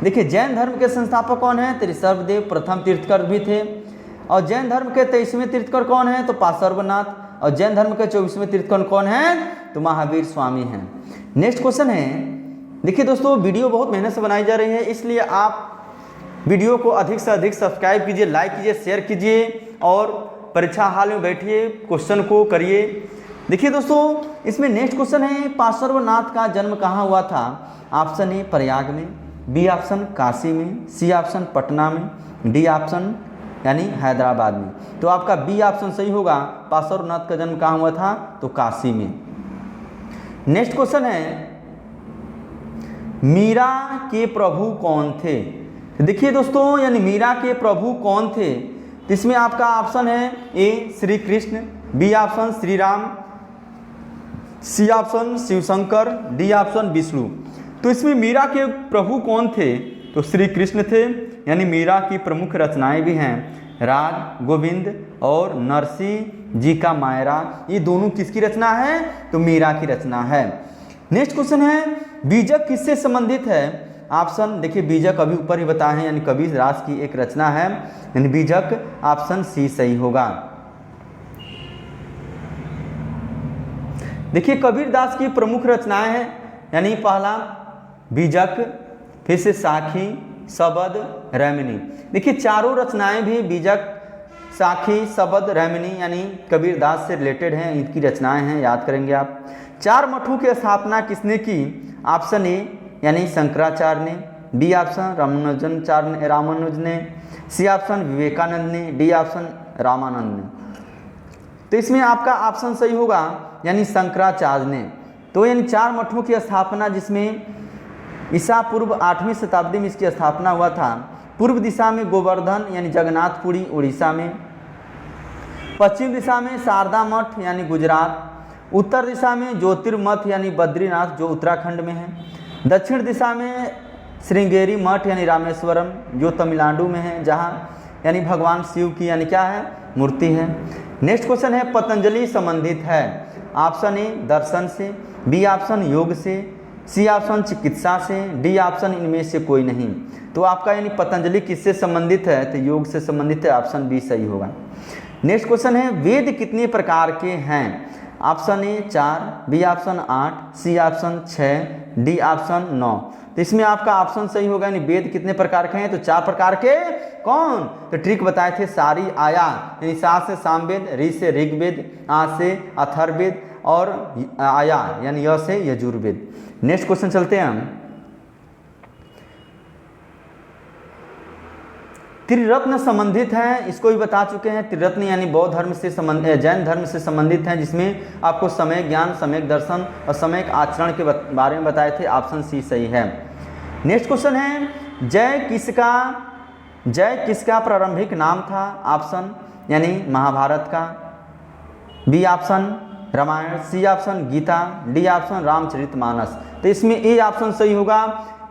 देखिए जैन धर्म के संस्थापक कौन है? तो ऋषभदेव प्रथम तीर्थंकर भी थे। और जैन धर्म के 23वें तीर्थंकर कौन है? तो पार्श्वनाथ। और जैन धर्म के 24वें तीर्थंकर कौन है? तो महावीर स्वामी हैं। नेक्स्ट क्वेश्चन है, देखिए दोस्तों वीडियो बहुत मेहनत से बनाई जा रही है, इसलिए आप वीडियो को अधिक से अधिक सब्सक्राइब कीजिए, लाइक कीजिए, शेयर कीजिए और परीक्षा हॉल में बैठिए, क्वेश्चन को करिए। देखिए दोस्तों, इसमें नेक्स्ट क्वेश्चन है, पार्श्वनाथ का जन्म कहाँ हुआ था? ऑप्शन ए प्रयाग में, बी ऑप्शन काशी में, सी ऑप्शन पटना में, डी ऑप्शन यानी हैदराबाद में। तो आपका बी ऑप्शन सही होगा। पार्श्वनाथ का जन्म कहाँ हुआ था? तो काशी में। नेक्स्ट क्वेश्चन है, मीरा के प्रभु कौन थे? देखिए दोस्तों, यानी मीरा के प्रभु कौन थे? इसमें आपका ऑप्शन है A Shri Krishna, B option Shri Ram, C option Shiv Shankar, D option Vishnu. तो इसमें मीरा के प्रभु कौन थे? तो श्री कृष्ण थे। यानी मीरा की प्रमुख रचनाएं भी हैं राग गोविंद और नरसिंह जी का मायरा। ये दोनों किसकी रचना है? तो मीरा की रचना है। नेक्स्ट क्वेश्चन है, बीजक किससे संबंधित है? ऑप्शन देखिए, बीजक अभी ऊपर ही बताए हैं, यानी कबीरदास की एक रचना है, यानी बीजक ऑप्शन सी सही होगा। देखिए कबीरदास की प्रमुख रचनाएं हैं, यानी पहला बीजक, फिर से साखी, शबद, रैमिनी। देखिए चारों रचनाएं भी बीजक, साखी, शबद, रैमिनी यानी कबीरदास से रिलेटेड हैं, इनकी रचनाएं हैं, याद करेंगे आप। 4 मठों की स्थापना किसने की? ऑप्शन ए यानी शंकराचार्य ने, डी ऑप्शन रामानुज ने, सी ऑप्शन विवेकानंद ने, डी ऑप्शन रामानंद ने। तो इसमें आपका ऑप्शन सही होगा, यानी शंकराचार्य ने। तो यानी 4 मठों की स्थापना, जिसमें ईसा पूर्व 8वीं शताब्दी में इसकी स्थापना हुआ था। पूर्व दिशा में गोवर्धन यानी जगन्नाथपुरी उड़ीसा में, पश्चिम दिशा में शारदा मठ यानी गुजरात, उत्तर दिशा में ज्योतिर्मठ यानी बद्रीनाथ जो उत्तराखंड में है, दक्षिण दिशा में श्रृंगेरी मठ यानी रामेश्वरम जो तमिलनाडु में है, जहाँ यानी भगवान शिव की यानी क्या है? मूर्ति है। नेक्स्ट क्वेश्चन है, पतंजलि संबंधित है? ऑप्शन ए दर्शन से, बी ऑप्शन योग से, सी ऑप्शन चिकित्सा से, डी ऑप्शन इनमें से कोई नहीं। तो आपका यानी पतंजलि किससे संबंधित है? तो योग से संबंधित है, ऑप्शन बी सही होगा। नेक्स्ट क्वेश्चन है, वेद कितने प्रकार के हैं? Option A 4, B option 8, C option 6, D option 9। तो इसमें आपका ऑप्शन सही होगा, यानी वेद कितने प्रकार के हैं? तो 4 प्रकार के। कौन? तो ट्रिक बताए थे, सारी आया, यानी सा से सामवेद, री से ऋग्वेद, आ से अथर्ववेद और आया यानी य से यजुर्वेद। नेक्स्ट क्वेश्चन चलते हैं हम। त्रिरत्न संबंधित हैं, इसको भी बता चुके हैं। त्रिरत्न यानी बौद्ध धर्म से संबंधित, जैन धर्म से संबंधित हैं, जिसमें आपको समय ज्ञान, समय दर्शन और समय आचरण के बारे में बताए थे। ऑप्शन सी सही है। नेक्स्ट क्वेश्चन है, जय किसका प्रारंभिक नाम था? ऑप्शन यानी महाभारत का, B option Ramayana, C option Gita, D option Ramcharitmanas. तो इसमें ए ऑप्शन सही होगा,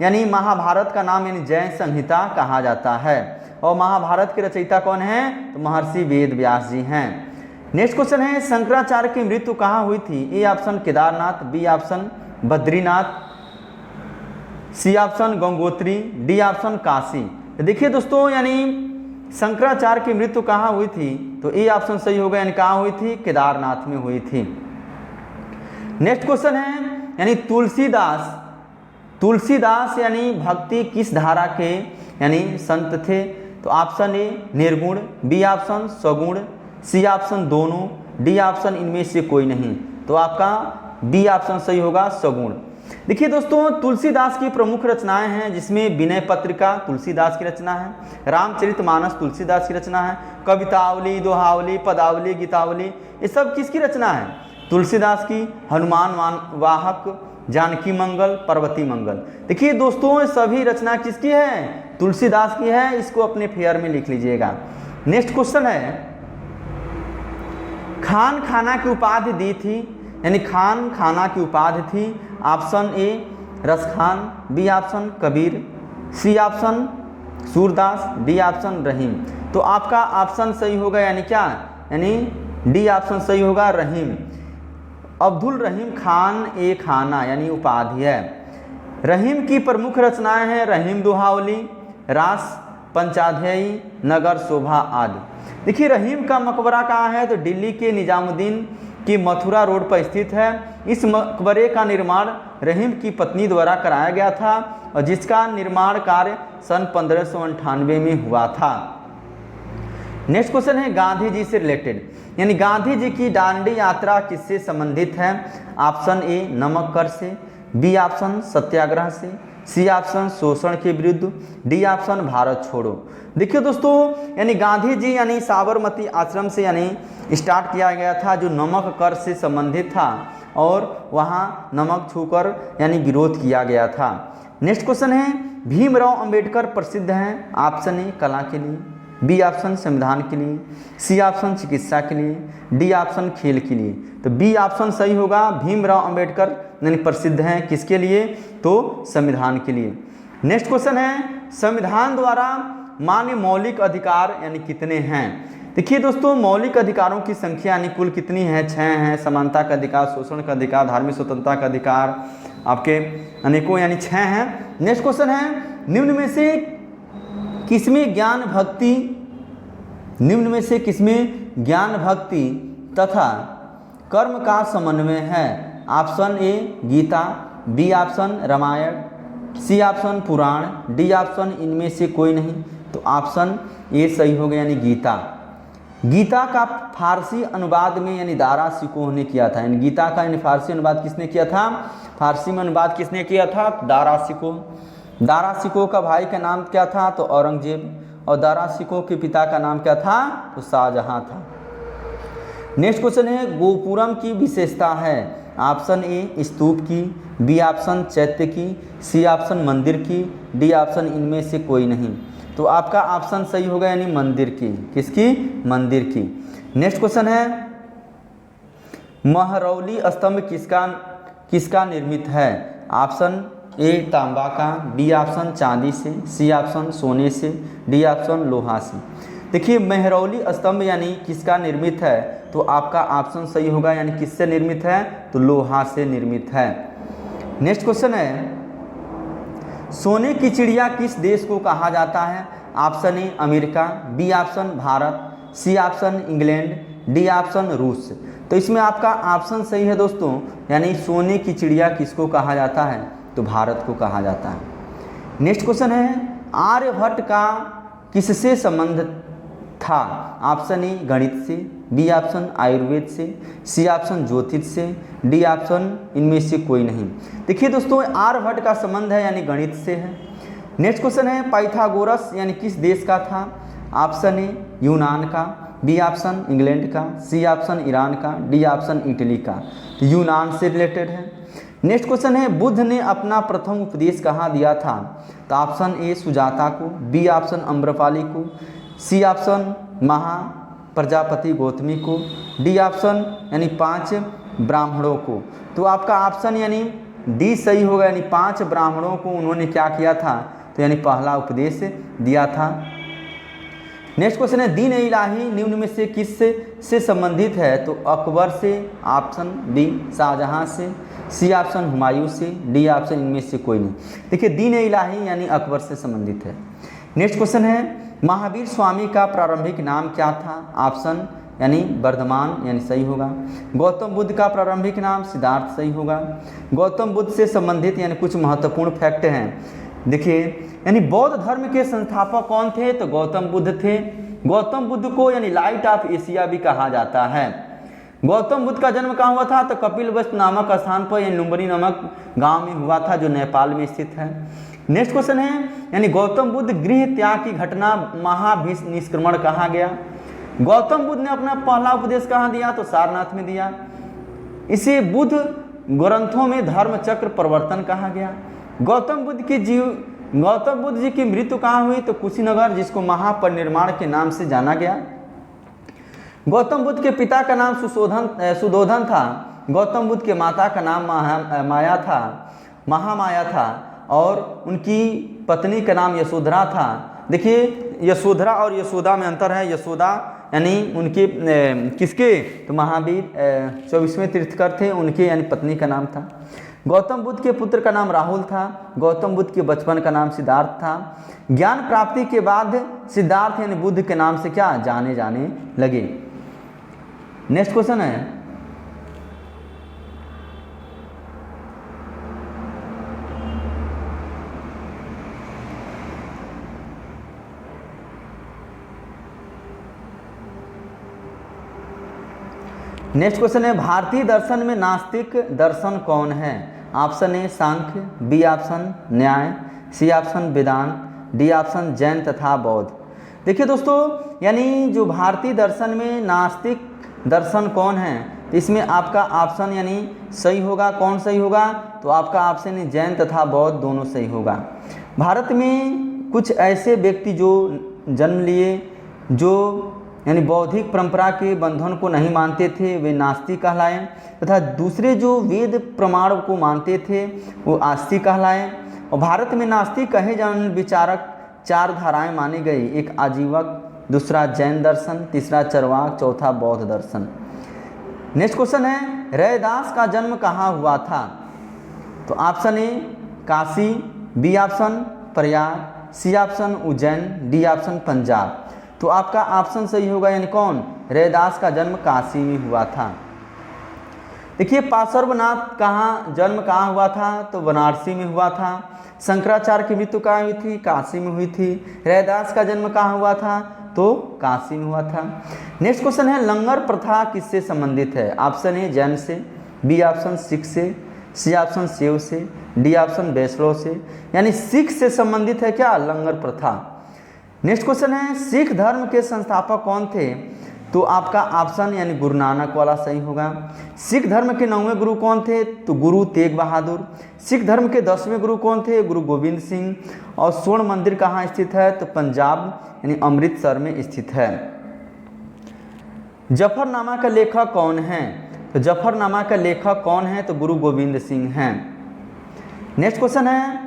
यानी महाभारत का नाम यानी जय संहिता कहा जाता है। और महाभारत के रचयिता कौन हैं? तो महर्षि वेद व्यास जी हैं। नेक्स्ट क्वेश्चन है शंकराचार्य की मृत्यु कहाँ हुई थी? A option Kedarnath, B option Badrinath, C option Gangotri, D option Kashi. तो देखिए दोस्तों, यानी शंकराचार्य की मृत्यु कहाँ हुई थी? तो ए ऑप्शन सही होगा, यानी कहाँ हुई थी? केदारनाथ में हुई थी। नेक्स्ट क्वेश्चन है यानी तुलसीदास यानी भक्ति किस धारा के यानी संत थे? तो ऑप्शन ए निर्गुण, बी ऑप्शन सगुण, सी ऑप्शन दोनों, डी ऑप्शन इनमें से कोई नहीं। तो आपका बी ऑप्शन सही होगा, सगुण। देखिए दोस्तों, तुलसीदास की प्रमुख रचनाएं हैं जिसमें विनय पत्रिका तुलसीदास की रचना है, रामचरितमानस तुलसीदास की रचना है, कवितावली, दोहावली, पदावली, गीतावली, ये सब किसकी रचना है? तुलसीदास की। हनुमान वाहक, जानकी मंगल, पार्वती मंगल। देखिए दोस्तों, सभी रचना किसकी है? तुलसीदास की है। इसको अपने फेयर में लिख लीजिएगा। नेक्स्ट क्वेश्चन है खान खाना की उपाधि दी थी, यानी खान खाना की उपाधि थी। Option A Raskhan, B option Kabir, C option Surdas, D option Rahim. तो आपका ऑप्शन सही होगा, यानी क्या? यानी डी ऑप्शन सही होगा, रहीम। अब्दुल रहीम खान ए खाना यानी उपाधि है। रहीम की प्रमुख रचनाएं हैं रहीम दोहावली, रास पंचाध्यायी, नगर शोभा आदि। देखिए रहीम का मकबरा कहाँ है? तो दिल्ली के निजामुद्दीन की मथुरा रोड पर स्थित है। इस मकबरे का निर्माण रहीम की पत्नी द्वारा कराया गया था और जिसका निर्माण कार्य सन 1598 में हुआ था। नेक्स्ट क्वेश्चन है गांधी जी से रिलेटेड, यानी गांधी जी की दांडी यात्रा किससे संबंधित है? ऑप्शन ए नमक कर से, बी ऑप्शन सत्याग्रह से, सी ऑप्शन शोषण के विरुद्ध, डी ऑप्शन भारत छोड़ो। देखिए दोस्तों, यानी गांधी जी यानी साबरमती आश्रम से यानी स्टार्ट किया गया था जो नमक कर से संबंधित था और वहाँ नमक छूकर यानी विरोध किया गया था। नेक्स्ट क्वेश्चन है भीमराव अंबेडकर प्रसिद्ध हैं। ऑप्शन ए कला के लिए, बी ऑप्शन संविधान के लिए, सी ऑप्शन चिकित्सा के लिए, डी ऑप्शन खेल के लिए। तो बी ऑप्शन सही होगा, भीमराव अंबेडकर यानी प्रसिद्ध हैं किसके लिए? तो संविधान के लिए। नेक्स्ट क्वेश्चन है संविधान द्वारा मान्य मौलिक अधिकार यानी कितने हैं? देखिए दोस्तों, मौलिक अधिकारों की संख्या यानी कुल कितनी है? 6 हैं। समानता का अधिकार, शोषण का अधिकार, धार्मिक स्वतंत्रता का अधिकार, आपके अनेकों यानी 6 हैं। नेक्स्ट क्वेश्चन है निम्न में से किसमें ज्ञान भक्ति तथा कर्म का समन्वय है? Option A Gita, B option Ramayana, C option Purana, D option इनमें से कोई नहीं। तो ऑप्शन ए सही हो गया, यानी गीता। गीता का फारसी अनुवाद में यानी दारा शिकोह ने किया था। यानी गीता का यानी फारसी अनुवाद किसने किया था? फारसी में अनुवाद किसने किया था? दारा शिकोह। दारा शिकोह का भाई का नाम क्या था? तो औरंगजेब। और दारा शिकोह के पिता का नाम क्या था? तो शाहजहां था। नेक्स्ट क्वेश्चन है गोपुरम की विशेषता है। ऑप्शन ए स्तूप की, बी ऑप्शन चैत्य की, सी ऑप्शन मंदिर की, डी ऑप्शन इनमें से कोई नहीं। तो आपका ऑप्शन सही होगा, यानी मंदिर की। किसकी? मंदिर की। नेक्स्ट क्वेश्चन है महरौली स्तंभ किसका निर्मित है? ऑप्शन ए तांबा का, बी ऑप्शन चांदी से, सी ऑप्शन सोने से, डी ऑप्शन लोहा से। देखिए महरौली स्तंभ यानी किसका निर्मित है? तो आपका ऑप्शन सही होगा, यानी किससे निर्मित है? तो लोहा से निर्मित है। नेक्स्ट क्वेश्चन है सोने की चिड़िया किस देश को कहा जाता है? Option A America, B option Bharat, C option England, D option रूस। तो इसमें आपका ऑप्शन सही है दोस्तों, यानी सोने की चिड़िया किसको कहा जाता है? तो भारत को कहा जाता है। नेक्स्ट क्वेश्चन है आर्यभट्ट का किससे संबंध था? ऑप्शन ए गणित से, बी ऑप्शन आयुर्वेद से, सी ऑप्शन ज्योतिष से, डी ऑप्शन इनमें से कोई नहीं। देखिए दोस्तों, आर्यभट्ट का संबंध है यानी गणित से है। नेक्स्ट क्वेश्चन है पाइथागोरस यानी किस देश का था? ऑप्शन ए यूनान का, बी ऑप्शन इंग्लैंड का, सी ऑप्शन ईरान का, डी ऑप्शन इटली का। तो यूनान से रिलेटेड है। नेक्स्ट क्वेश्चन है बुद्ध ने अपना प्रथम उपदेश कहाँ दिया था? तो ऑप्शन ए सुजाता को, बी ऑप्शन अम्रपाली को, सी ऑप्शन महा प्रजापति गौतमी को, डी ऑप्शन यानी 5 ब्राह्मणों को। तो आपका ऑप्शन यानी डी सही होगा, यानी 5 ब्राह्मणों को उन्होंने क्या किया था? तो यानी पहला उपदेश दिया था। नेक्स्ट क्वेश्चन है दीन ए इलाही निम्न में से किस से संबंधित है? तो अकबर से, ऑप्शन बी शाहजहां से, सी ऑप्शन हुमायूं से, डी ऑप्शन इनमें से कोई नहीं। देखिए दीन ए इलाही यानी अकबर से संबंधित है। नेक्स्ट क्वेश्चन है महावीर स्वामी का प्रारंभिक नाम क्या था? ऑप्शन यानी वर्धमान यानी सही होगा। गौतम बुद्ध का प्रारंभिक नाम सिद्धार्थ सही होगा। गौतम बुद्ध से संबंधित यानी कुछ महत्वपूर्ण फैक्ट हैं। देखिए यानी बौद्ध धर्म के संस्थापक कौन थे? तो गौतम बुद्ध थे। गौतम बुद्ध को यानी लाइट ऑफ एशिया भी कहा जाता है। गौतम बुद्ध का जन्म कहाँ हुआ था? तो कपिलवस्तु नामक स्थान पर यानी लुम्बिनी नामक गांव में हुआ था जो नेपाल में स्थित है। नेक्स्ट क्वेश्चन है यानी गौतम बुद्ध गृह त्याग की घटना महाभिनिष्क्रमण कहा गया? गौतम बुद्ध ने अपना पहला उपदेश कहाँ दिया? तो सारनाथ में दिया। इसे बुद्ध ग्रंथों में धर्म चक्र प्रवर्तन कहा गया। गौतम बुद्ध जी की मृत्यु कहाँ हुई? तो कुशीनगर, जिसको महापरिनिर्वाण के नाम से जाना गया। गौतम बुद्ध के पिता का नाम सुदोधन था। गौतम बुद्ध के माता का नाम महामाया था और उनकी पत्नी का नाम यशोधरा था। देखिए यशोधरा और यशोदा में अंतर है। यशोदा यानी उनके किसके? तो महावीर 24वें तीर्थकर थे, उनके यानी पत्नी का नाम था। गौतम बुद्ध के पुत्र का नाम राहुल था। गौतम बुद्ध के बचपन का नाम सिद्धार्थ था। ज्ञान प्राप्ति के बाद सिद्धार्थ यानी बुद्ध के नाम से क्या जाने लगे। नेक्स्ट क्वेश्चन है भारतीय दर्शन में नास्तिक दर्शन कौन है? Option A Sankhya, B option Nyaya, C option Vedanta, D option Jain तथा बौद्ध। देखिए दोस्तों यानी जो भारतीय दर्शन में नास्तिक दर्शन कौन है? तो इसमें आपका ऑप्शन यानी सही होगा। कौन सही होगा? तो आपका ऑप्शन जैन तथा बौद्ध दोनों सही होगा। भारत में कुछ ऐसे व्यक्ति जो जन्म लिए जो यानी बौद्धिक परंपरा के बंधन को नहीं मानते थे, वे नास्तिक कहलाए, तथा दूसरे जो वेद प्रमाण को मानते थे वो आस्तिक कहलाए। और भारत में नास्तिक कहे जाने विचारक 4 धाराएं मानी गई। एक आजीवक, दूसरा जैन दर्शन, तीसरा चरवाक, चौथा बौद्ध दर्शन। नेक्स्ट क्वेश्चन है रैदास का जन्म कहाँ हुआ था? तो option A Kashi, B option Prayag, C option Ujjain, D option Punjab. तो आपका ऑप्शन सही होगा यानी कौन? रैदास का जन्म काशी में हुआ था। देखिए पार्श्वनाथ जन्म कहाँ हुआ था? तो बनारसी में हुआ था। शंकराचार्य की मृत्यु कहाँ हुई थी? काशी में हुई थी। रैदास का जन्म कहाँ हुआ था? तो काशी में हुआ था। नेक्स्ट क्वेश्चन है लंगर प्रथा किससे संबंधित है? ऑप्शन ए जैन से, बी ऑप्शन सिख से, सी ऑप्शन शैव से, डी ऑप्शन वैष्णव से। यानी सिख से संबंधित है क्या लंगर प्रथा। नेक्स्ट क्वेश्चन है सिख धर्म के संस्थापक कौन थे? तो आपका ऑप्शन यानी गुरु नानक वाला सही होगा। सिख धर्म के 9वें गुरु कौन थे? तो गुरु तेग बहादुर। सिख धर्म के 10वें गुरु कौन थे? गुरु गोविंद सिंह। और स्वर्ण मंदिर कहाँ स्थित है? तो पंजाब यानी अमृतसर में स्थित है। जफरनामा का लेखक कौन है? तो जफरनामा का लेखक कौन है? तो गुरु गोविंद सिंह हैं। नेक्स्ट क्वेश्चन है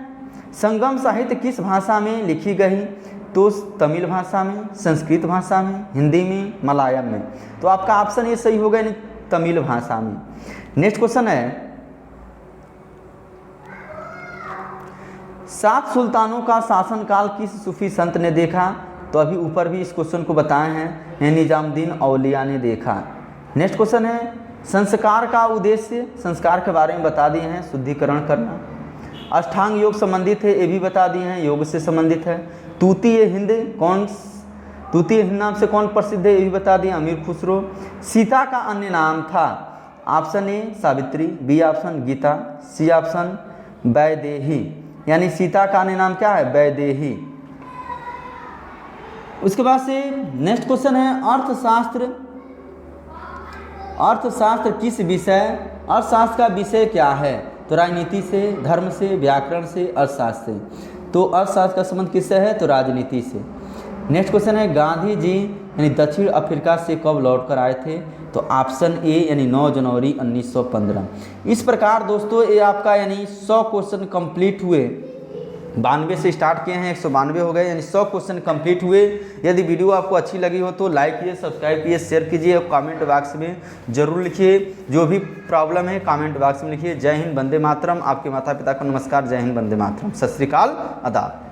संगम साहित्य किस भाषा में लिखी गई? तो तमिल भाषा में, संस्कृत भाषा में, हिंदी में, मलयालम में। तो आपका ऑप्शन ये सही होगा यानी तमिल भाषा में। नेक्स्ट क्वेश्चन है 7 सुल्तानों का शासनकाल किस सूफी संत ने देखा? तो अभी ऊपर भी इस क्वेश्चन को बताए हैं निजामुद्दीन औलिया ने देखा। नेक्स्ट क्वेश्चन है संस्कार का उद्देश्य, संस्कार के बारे में बता दिए हैं, शुद्धिकरण करना। अष्टांग योग संबंधित है, ये भी बता दिए हैं, योग से संबंधित है। तूतीय हिंद नाम से कौन प्रसिद्ध है, ये भी बता दिए, अमीर खुसरो। सीता का अन्य नाम था? Option A Savitri, B option Gita, C option Vaidehi. यानी सीता का अन्य नाम क्या है? वैदेही। उसके बाद से नेक्स्ट क्वेश्चन है अर्थशास्त्र किस विषय, अर्थशास्त्र का विषय क्या है? तो राजनीति से, धर्म से, व्याकरण से, अर्थशास्त्र से। तो अर्थशास्त्र का संबंध किससे है? तो राजनीति से। नेक्स्ट क्वेश्चन है गांधी जी यानी दक्षिण अफ्रीका से कब लौट कर आए थे? तो ऑप्शन ए यानी 9 जनवरी 1915। इस प्रकार दोस्तों ये आपका यानी 100 क्वेश्चन कंप्लीट हुए। 92 से स्टार्ट किए हैं, 192 हो गए, यानी 100 क्वेश्चन कंप्लीट हुए। यदि वीडियो आपको अच्छी लगी हो तो लाइक कीजिए, सब्सक्राइब कीजिए, शेयर कीजिए और कमेंट बॉक्स में जरूर लिखिए। जो भी प्रॉब्लम है कमेंट बॉक्स में लिखिए। जय हिंद, वंदे मातरम। आपके माता पिता को नमस्कार। जय हिंद, वंदे मातरम। सत श्री अकाल, आदाब।